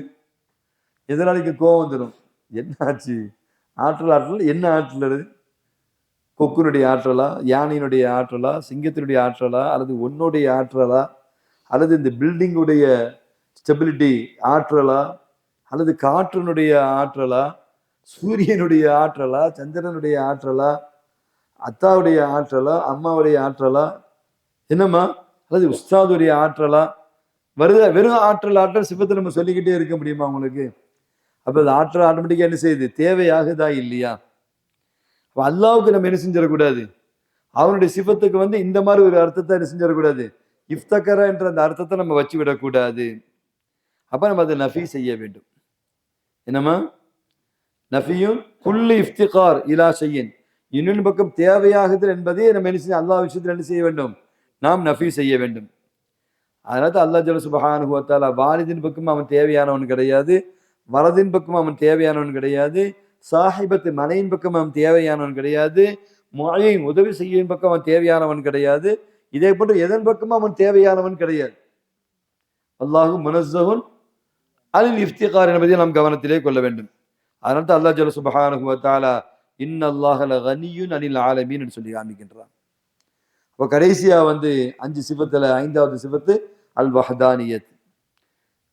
A: எதிராளிக்கு கோபம் வந்துடும். என்னாச்சு ஆற்றல் ஆற்றல், என்ன ஆற்றல் அது? கொக்குனுடைய ஆற்றலா, யானையினுடைய ஆற்றலா, சிங்கத்தினுடைய ஆற்றலா, அல்லது ஒன்னுடைய ஆற்றலா, அல்லது இந்த பில்டிங்குடைய ஸ்டெபிலிட்டி ஆற்றலா, அல்லது காற்றினுடைய ஆற்றலா, சூரியனுடைய ஆற்றலா, சந்திரனுடைய ஆற்றலா, அத்தாவுடைய ஆற்றலா, அம்மாவுடைய ஆற்றலா, என்னம்மா, அல்லது உஸ்தாதுடைய ஆற்றலா? வருத வெறும் ஆற்றல் ஆற்றல் சிபத்தை நம்ம சொல்லிக்கிட்டே இருக்க முடியுமா உங்களுக்கு? அப்ப அது ஆற்றல் ஆட்டோமேட்டிக்கா என்ன செய்யுது, தேவையாகுதா இல்லையா? அல்லாவுக்கு நம்ம என்ன செஞ்சிடக்கூடாது, அவனுடைய சிபத்துக்கு இந்த மாதிரி ஒரு அர்த்தத்தை என்ன செஞ்சிடக்கூடாது, இஃப்தகர என்ற அந்த அர்த்தத்தை நம்ம வச்சு விடக்கூடாது. அப்ப நம்ம அதை நஃபி செய்ய வேண்டும். என்னம்மா, நஃபியும் குல்லு இஃப்திகார் இலா ஷையின், இன்னொரு பக்கம் தேவையாகுதல் என்பதை நம்ம என்ன செய்ய, அல்லாஹ் விஷயத்தில் என்ன செய்ய வேண்டும், நாம் நஃபி செய்ய வேண்டும். அதனால அல்லாஹ் ஜல்ல சுப்ஹானஹு வ தஆலா வாலிதின் பக்கம் அவன் தேவையானவன் கிடையாது, வரதின் பக்கம் அவன் தேவையானவன் கிடையாது, சாஹிபத்து மனையின் பக்கம் அவன் தேவையானவன் கிடையாது, முஅயின் உதவி செய்யும் பக்கம் அவன் தேவையானவன் கிடையாது, இதே போன்று எதன் பக்கமும் அவன் தேவையானவன் கிடையாது. அல்லாஹு முனஸ்ஸஹுன் அனில் இஃப்திகார் என்பதை நாம் கவனத்திலே கொள்ள வேண்டும். அதனால தான் அல்லாஹ் ஜல்ல சுப்ஹானஹு வ தஆலா இன்னல்லாஹ லகனியுன் அனில் ஆலமீன் என்று சொல்லி காமிக்கின்றான். இப்போ கடைசியா 5 சிஃபத்துல 5வது சிஃபத்து அல் வஹ்தானியத்.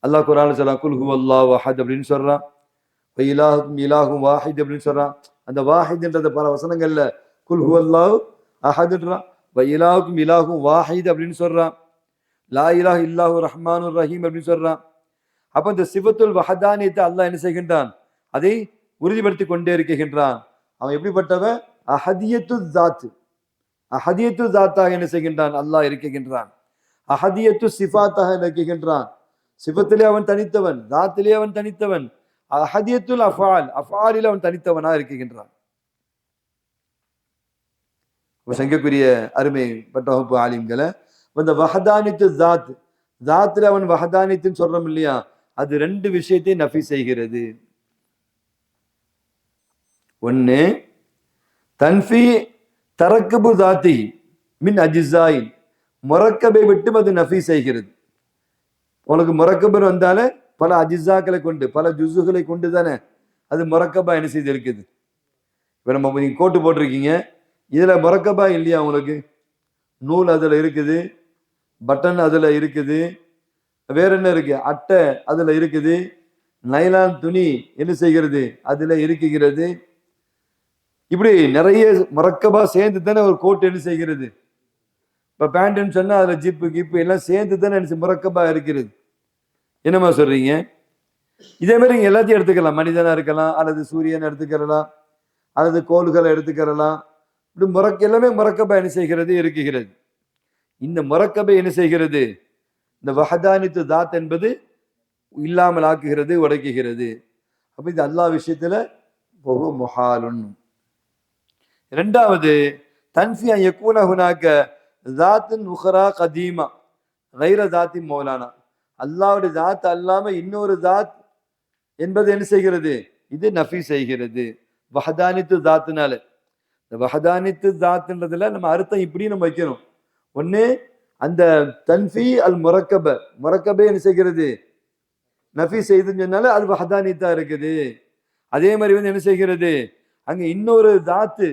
A: அல்லாஹ் குர்ஆன்ல சொல்றான், குல் ஹுவல்லாஹு அஹத் அப்படின்னு சொல்றான், இலாஹுக்கும் இலாஹும் வாஹித் அப்படின்னு சொல்றான். அந்த வாஹித்ன்றத பல வசனங்கள்ல குல் ஹுவல்லாஹு அஹத்ன்றான், இலாஹுக்கும் இலாஹும் வாஹித் அப்படின்னு சொல்றான், லா இலாஹ இல்லாஹு ரஹ்மானுர் ரஹீம் அப்படின்னு சொல்றான். அப்ப இந்த சிஃபத்துல் வஹ்தானியத்தை அல்லாஹ் என்ன செய்கின்றான், அதை உறுதிப்படுத்தி கொண்டே இருக்கின்றான். அவன் எப்படிப்பட்டவன், அஹதியத்து ஜாத், அஹதியத்து ஜாத்தாக என்ன செய்கின்றான், அல்லாஹ் இருக்கின்றான். அஹதியத்து சிஃபாத்தாக இருக்கின்றான். சிஃபத்திலே அவன் தனித்தவன், ஜாத்திலே அவன் தனித்தவன். அஹதியத்துல் அஃஆல், அஃஆலில் அவன் தனித்தவனாக இருக்கின்றான். சங்கக்குரிய அருமை பட்ட வகுப்பு ஆலிம்களை இந்த வஹதானித்து ஜாத், ஜாத்துல அவன் வஹதானித்துன்னு சொல்றோம் இல்லையா, அது 2 விஷயத்தை நஃபி செய்கிறது. ஒன்னு தன்ஃபி தரக்கபு ஜாத்தி மின் அஜிஸாயின், முரக்கபை விட்டு அது நஃபி செய்கிறது. உனக்கு முரக்கபர் வந்தாலே பல அஜிஸாக்களை கொண்டு, பல ஜுஸுகளை கொண்டு தானே அது முரக்கபா என்ன செய்து இருக்குது. இப்போ நம்ம நீங்க கோட்டு போட்டிருக்கீங்க, இதுல முரக்கபா இல்லையா உங்களுக்கு, நூல் அதுல இருக்குது, பட்டன் அதுல இருக்குது, வேற என்ன இருக்கு, அட்டை அதுல இருக்குது, நைலான் துணி என்ன செய்கிறது, அதுல இருக்குகிறது. இப்படி நிறைய மரக்கபா சேர்ந்து தானே ஒரு கோட் என்ன செய்கிறது. இப்ப பேண்ட்னு சொன்னா அதுல ஜிப்பு கிப்பு எல்லாம் சேர்ந்து தானே முரக்கபா இருக்கிறது. என்னமா சொல்றீங்க? இதே மாதிரி நீங்க எல்லாத்தையும் எடுத்துக்கலாம். மனிதனா இருக்கலாம், அல்லது சூரியன் எடுத்துக்கலாம், அல்லது கோள்களை எடுத்துக்கலாம். இப்படி எல்லாமே முரக்கபா என்ன செய்கிறது இருக்குகிறது. இந்த முரக்கபை என்ன செய்கிறது, இந்த வஹதானித்து தாத் என்பது இல்லாமல் ஆக்குகிறது, உடைக்குகிறது. அப்ப இது அல்லாஹ் விஷயத்துல முஹாலுன். இரண்டாவது தன்ஃபியா யகூன ஹுனாக தாத்துன் உஹரா கதீமா கைர தாத்தி மௌலானா. அல்லாஹ்வுடைய தாத் அல்லாம இன்னொரு தாத் என்பது என்ன செய்கிறது, இது நஃபி செய்கிறது வஹதானித்து தாத்துனால. இந்த வஹதானித்து தாத்துன்றதுல நம்ம அர்த்தம் இப்படி நம்ம வைக்கணும். ஒண்ணு அந்த தன்ஃபி அல் முரக்கபை என்ன செய்கிறது, நஃபி செய்துன்னு சொன்னால அது வஹதானித்தா இருக்குது. அதே மாதிரி என்ன செய்கிறது, அங்க இன்னொரு தாத்து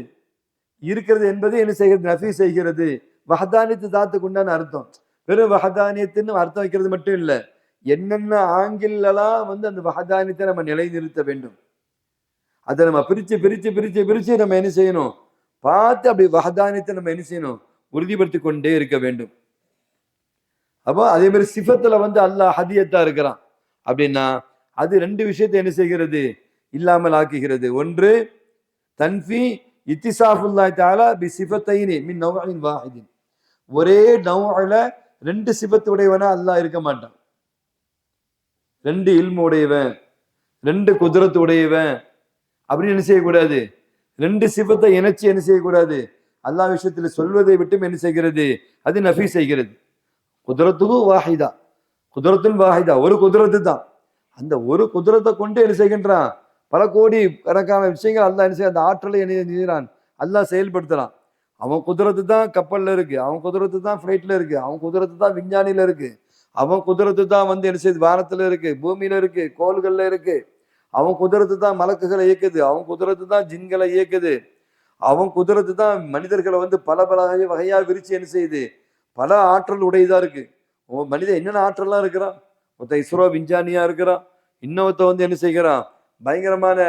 A: இருக்கிறது என்பது என்ன செய்கிறது, நஃபி செய்கிறது. வஹதானித்து தாத்துக்கு உண்டான அர்த்தம் வெறும் வஹதானியத்துன்னு அர்த்தம் வைக்கிறது மட்டும் இல்ல, என்னென்ன ஆங்கிலெல்லாம் அந்த வஹதானியத்தை நம்ம நிலைநிறுத்த வேண்டும். அதை நம்ம பிரிச்சு பிரிச்சு பிரிச்சு பிரிச்சு நம்ம என்ன செய்யணும், பார்த்து அப்படி வஹதானியத்தை நம்ம என்ன செய்யணும், உறுதிப்படுத்தி கொண்டே இருக்க வேண்டும். அப்போ அதே மாதிரி சிஃபத்துல அல்லாஹ் ஹதியத்தா இருக்கிறான் அப்படின்னா அது ரெண்டு விஷயத்தை என்ன செய்கிறது, இல்லாமல் ஆக்குகிறது. ஒன்று தன்ஃபி இத்திசாஃபுல்லாஹி தஆலா பி சிஃபத்தைனி மின் நௌஇன் வாஹிதின். ஒரே நௌஅல ரெண்டு சிஃபத்து உடையவனா அல்லாஹ் இருக்க மாட்டான். ரெண்டு இல்மு உடையவன், ரெண்டு குதிரத்து உடையவன் அப்படின்னு என்ன செய்யக்கூடாது. ரெண்டு சிஃபத்தை இணைச்சு என்ன செய்யக்கூடாது, அல்லாஹ் விஷயத்துல சொல்வதை விட்டும் என்ன செய்கிறது, அது நஃபி செய்கிறது. குதிரத்துக்கு வாஹிதா, குதிரத்துன் வாஹிதா, ஒரு குதிரத்து தான். அந்த ஒரு குதிரத்தை கொண்டு என்ன செய்கின்றான், பல கோடி கணக்கான விஷயங்கள் அல்லாஹ் என்ன செய்ய, அந்த ஆற்றலை என்ன செய்கிறான், அல்லாஹ் செயல்படுத்துறான். அவன் குதிரத்து தான் கப்பல்ல இருக்கு, அவன் குதிரத்து தான் ஃபிளைட்ல இருக்கு, அவன் குதிரத்து தான் விஞ்ஞானில இருக்கு, அவன் குதிரத்து தான் என்ன செய்யுது, வானத்துல இருக்கு, பூமியில இருக்கு, கோள்கள்ல இருக்கு. அவன் குதிரத்து தான் மலக்குகளை இயக்குது, அவன் குதிரத்து தான் ஜின்களை இயக்குது, அவன் குதிரத்து தான் மனிதர்களை பல பல வகையா விரிச்சு என்ன செய்யுது, பல ஆற்றல் உடையதா இருக்கு. மனிதன் என்னென்ன ஆற்றல்லாம் இருக்கிறான், ஒருத்த இஸ்ரோ விஞ்ஞானியா இருக்கிறான், இன்னொருத்த என்ன செய்கிறான், பயங்கரமான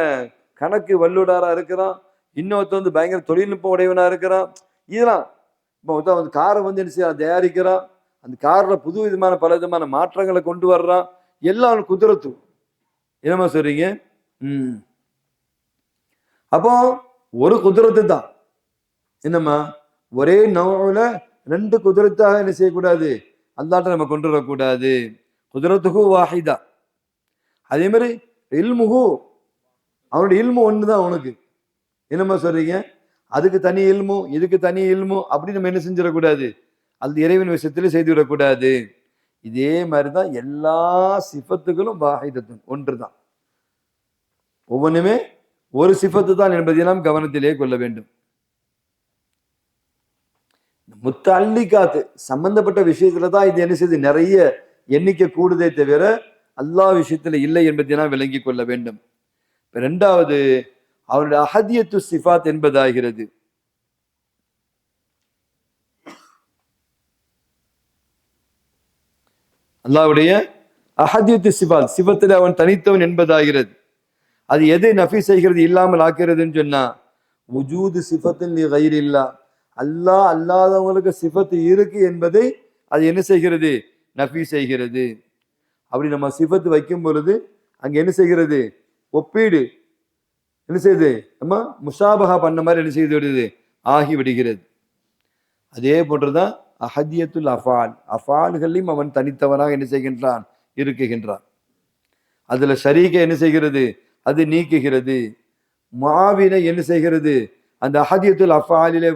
A: கணக்கு வல்லுடாரா இருக்கிறான், இன்னொருத்த பயங்கர தொழில்நுட்ப உடையவனா இருக்கிறான். இதெல்லாம் இப்போ காரை என்ன செய்யறான், தயாரிக்கிறான், அந்த கார்ல புது விதமான பல விதமான மாற்றங்களை கொண்டு வர்றான். எல்லாம் குதிரத்து. என்னமா சொல்றீங்க? அப்போ ஒரு குதிரத்து தான். என்னம்மா, ஒரே நௌல ரெண்டு குதிரத்தாக என்ன செய்யக்கூடாது, அல்லாட்ட நம்ம கொண்டு வரக்கூடாது. குதிரத்துகு வாஹிதா. அதே மாதிரி இல்முகு, அவனுடைய இல்மு ஒண்ணுதான் அவனுக்கு. என்னம்மா சொல்றீங்க, அதுக்கு தனி இல்மு இதுக்கு தனி இல்மு அப்படி நம்ம என்ன செஞ்சிடக்கூடாது, அது இறைவன் விஷயத்துல செய்து விடக்கூடாது. இதே மாதிரிதான் எல்லா சிஃபத்துகளும் வாஹிதத்துன், ஒன்றுதான். ஒவ்வொன்றுமே ஒரு சிஃபத்து தான் என்பதையெல்லாம் கவனத்திலே கொள்ள வேண்டும். முத்தல்லிகாத்து சம்பந்தப்பட்ட விஷயத்துல தான் இது என்ன செய்யுது, நிறைய எண்ணிக்கை கூடுதே தவிர அல்லாஹ் விஷயத்துல இல்லை என்பதையெல்லாம் விளங்கி கொள்ள வேண்டும். இரண்டாவது அவருடைய அஹதியத்து சிஃபாத் என்பதாகிறது. அல்லாஹ்வுடைய அஹதியத்து சிஃபாத், சிஃபத்தில் அவன் தனித்தவன் என்பதாகிறது. அது எதை நஃபி செய்கிறது, இல்லாமல் ஆக்கிறதுன்னு சொன்னா, வுஜூது சிஃபத்தின் லி கைரில்லாஹ், அல்லாஹ் அல்லாதவங்களுக்கு சிஃபத்து இருக்கு என்பதை அது என்ன செய்கிறது, நஃபி செய்கிறது. அப்படி நம்ம சிஃபத்து வைக்கும் பொழுது அங்க என்ன செய்கிறது, ஒப்பீடு என்ன செய்யுது, நம்ம முஷாபஹா பண்ண மாதிரி என்ன செய்து விடுது, ஆகி விடுகிறது. அதே போன்றுதான் அஹதியத்துல் அஃபால், அஃபால்களையும் அவன் தனித்தவனாக என்ன செய்கின்றான், இருக்குகின்றான். அதுல ஷரீகை என்ன செய்கிறது, அது நீக்குகிறது. முஆவினை என்ன செய்கிறது, அந்த அஹதியத்துல் அஃபாலிலே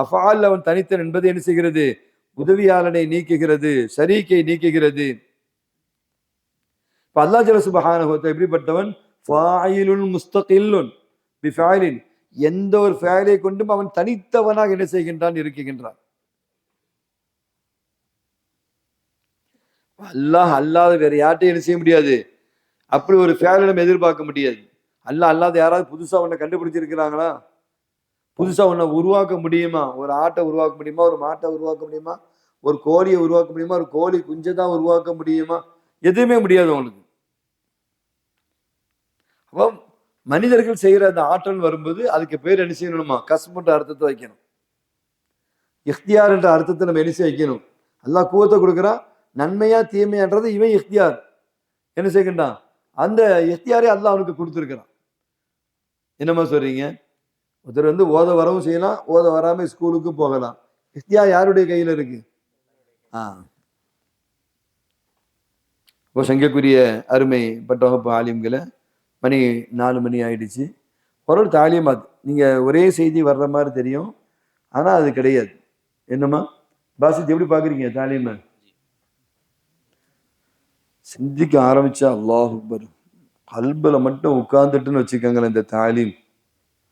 A: அஃபால் அவன் தனித்தன் என்பதை என்ன செய்கிறது, உதவியாளனை நீக்குகிறது, ஷரீக்கை நீக்குகிறது. இப்ப அல்லாஹ் ஜல்ல சுப்ஹானஹு வ தஆலா எப்படிப்பட்டவன், ஃபாயிலுன் முஸ்தகில்லுன் பிஃபாயிலின், எந்த ஒரு ஃபைலை கொண்டும் அவன் தனித்தவனாக என்ன செய்கின்றான், இருக்குகின்றான். அல்லாஹ் அல்லாத வேற யார்ட்டையும் என்ன செய்ய முடியாது, அப்படி ஒரு ஃபேலை நம்ம எதிர்பார்க்க முடியாது. அல்லாஹ் அல்லாத யாராவது புதுசா ஒன்றை கண்டுபிடிச்சிருக்கிறாங்களா, புதுசா ஒன்றை உருவாக்க முடியுமா, ஒரு ஆட்டை உருவாக்க முடியுமா, ஒரு மாட்டை உருவாக்க முடியுமா, ஒரு கோழியை உருவாக்க முடியுமா, ஒரு கோழி குஞ்சை தான் உருவாக்க முடியுமா, எதுவுமே முடியாது அவனுக்கு. மனிதர்கள் செய்யற அந்த ஆற்றல் வரும்போது அதுக்கு பேர் என்ன செய்யணுமா? கஸ்முன்ற அர்த்தத்தை வைக்கணும். இஃப்தியார் என்ற அர்த்தத்தை நம்ம என்ன செய்ய வைக்கணும்? அல்லாஹ் கூவத்தை கொடுக்குறான். நன்மையா தீமையான்றது இவன் இஃப்தியார் என்ன செய்கின்றான்? அந்த இஃப்தியாரே அல்லாஹ் அவனுக்கு கொடுத்துருக்கிறான். என்னம்மா சொல்றீங்க? ஒருத்தர் ஓத வரவும் செய்யலாம், ஓத வராம ஸ்கூலுக்கு போகலாம். இஃப்தியார் யாருடைய கையில இருக்கு? இப்போ சங்கக்குரிய அருமை பட்ட வகுப்பு ஆலிம்களை மணி 4 மணி ஆயிடுச்சு. ஒரு தாலிமாத் நீங்க ஒரே செய்தி வர்ற மாதிரி தெரியும், ஆனா அது கிடையாது. என்னம்மா பாசித் எப்படி பாக்குறீங்க? தாலிம சிந்திக்க ஆரம்பிச்சா அல்லாஹ் அக்பர், கல்புல மட்டும் உட்கார்ந்துட்டுன்னு வச்சுக்கோங்களேன் இந்த தாலீம்.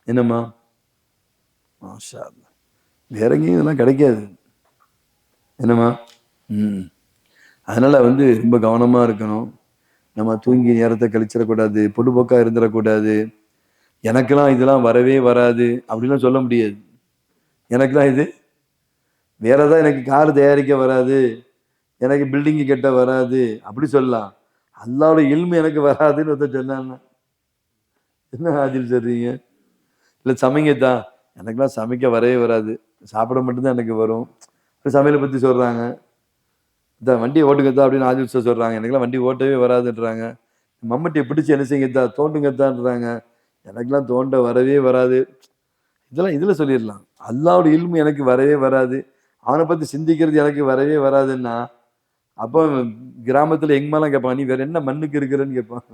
A: என்னம்மா மாஷா அல்லாஹ், வேற எங்கேயும் இதெல்லாம் கிடைக்காது. என்னம்மா அதனால ரொம்ப கவனமா இருக்கணும். நம்ம தூங்கி நேரத்தை கழிச்சிடக்கூடாது, பொடுபோக்கா இருந்துடக்கூடாது. எனக்கெல்லாம் இதெல்லாம் வரவே வராது அப்படிலாம் சொல்ல முடியாது. எனக்கெல்லாம் இது வேற ஏதாவது, எனக்கு கார் தயாரிக்க வராது, எனக்கு பில்டிங்கு கட்ட வராது அப்படி சொல்லலாம். அல்லாவோட இல்மு எனக்கு வராதுன்னு ஒருத்தர் சொன்னாங்க. என்ன ஆஜில் சொல்றீங்க? இல்லை சமைங்கத்தான், எனக்கெல்லாம் சமைக்க வரவே வராது, சாப்பிட மட்டும்தான் எனக்கு வரும். சமையலை பற்றி சொல்றாங்க. இந்த வண்டியை ஓட்டுங்கத்தான் அப்படின்னு ஆஜில் சொல்றாங்க. எனக்கெல்லாம் வண்டி ஓட்டவே வராதுன்றாங்க. மம்மட்டியை பிடிச்சி என்ன செய்யுங்கத்தா, தோண்டுங்கத்தான்றாங்க. எனக்கெல்லாம் தோண்ட வரவே வராது. இதெல்லாம் இதுல சொல்லிடலாம். அல்லாவோட இல்மு எனக்கு வரவே வராது, அவனை பத்தி சிந்திக்கிறது எனக்கு வரவே வராதுன்னா, அப்போ கிராமத்துல எங்கமெல்லாம் கேட்பான், நீ வேற என்ன மண்ணுக்கு இருக்கிறன்னு கேட்பான்.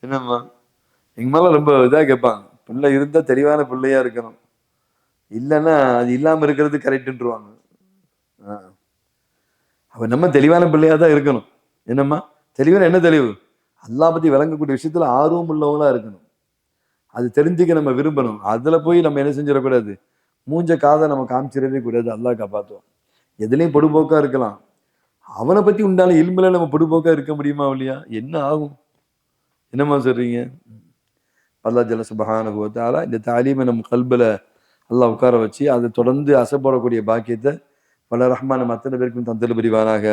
A: என்னம்மா எங்க மேல ரொம்ப இதா கேட்பாங்க. பிள்ளை இருந்தா தெளிவான பிள்ளையா இருக்கணும், இல்லைன்னா அது இல்லாம இருக்கிறது கரெக்டுன்றுவாங்க. அப்ப நம்ம தெளிவான பிள்ளையா தான் இருக்கணும். என்னம்மா தெளிவான என்ன தெளிவு? அல்லா பத்தி விளங்கக்கூடிய விஷயத்துல ஆர்வம் உள்ளவங்களா இருக்கணும். அது தெரிஞ்சுக்க நம்ம விரும்பணும். அதுல போய் நம்ம என்ன செஞ்சிடக்கூடாது, மூஞ்ச காதை நம்ம காமிச்சிடவே கூடாது. அல்லாஹ் காப்பாத்துவோம். எதுலையும் பொடுபோக்கா இருக்கலாம், அவனை பத்தி உண்டான இல்முல நம்ம பொடுபோக்கா இருக்க முடியுமா இல்லையா? என்ன ஆகும்? என்னம்மா சொல்றீங்க? அல்லாஹ் ஜல்ல சுப்ஹானஹு வ தஆலா இந்த தாலீமை நம்ம கல்புல அல்லாஹ் உட்கார வச்சு அதை தொடர்ந்து அசைப்படக்கூடிய பாக்கியத்தை வல்ல ரஹ்மான் நம்ம அத்தனை பேருக்கும் தந்தல் புரிவானாக.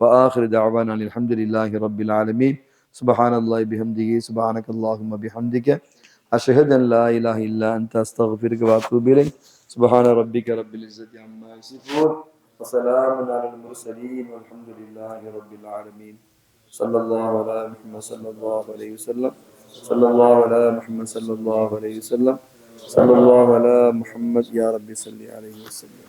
A: وآخر دعوانا الحمد لله رب العالمين. سبحان الله بحمده سبحانك اللهم بحمدك أشهد أن لا إله إلا أنت أستغفرك وأتوب إليك. سبحان ربك رب العزة عما يصفون وسلام على المرسلين والحمد لله رب العالمين. صلى الله على محمد صلى الله عليه وسلم. صلى الله على محمد صلى الله عليه وسلم. صلى الله على محمد يا رب صل عليه وسلم.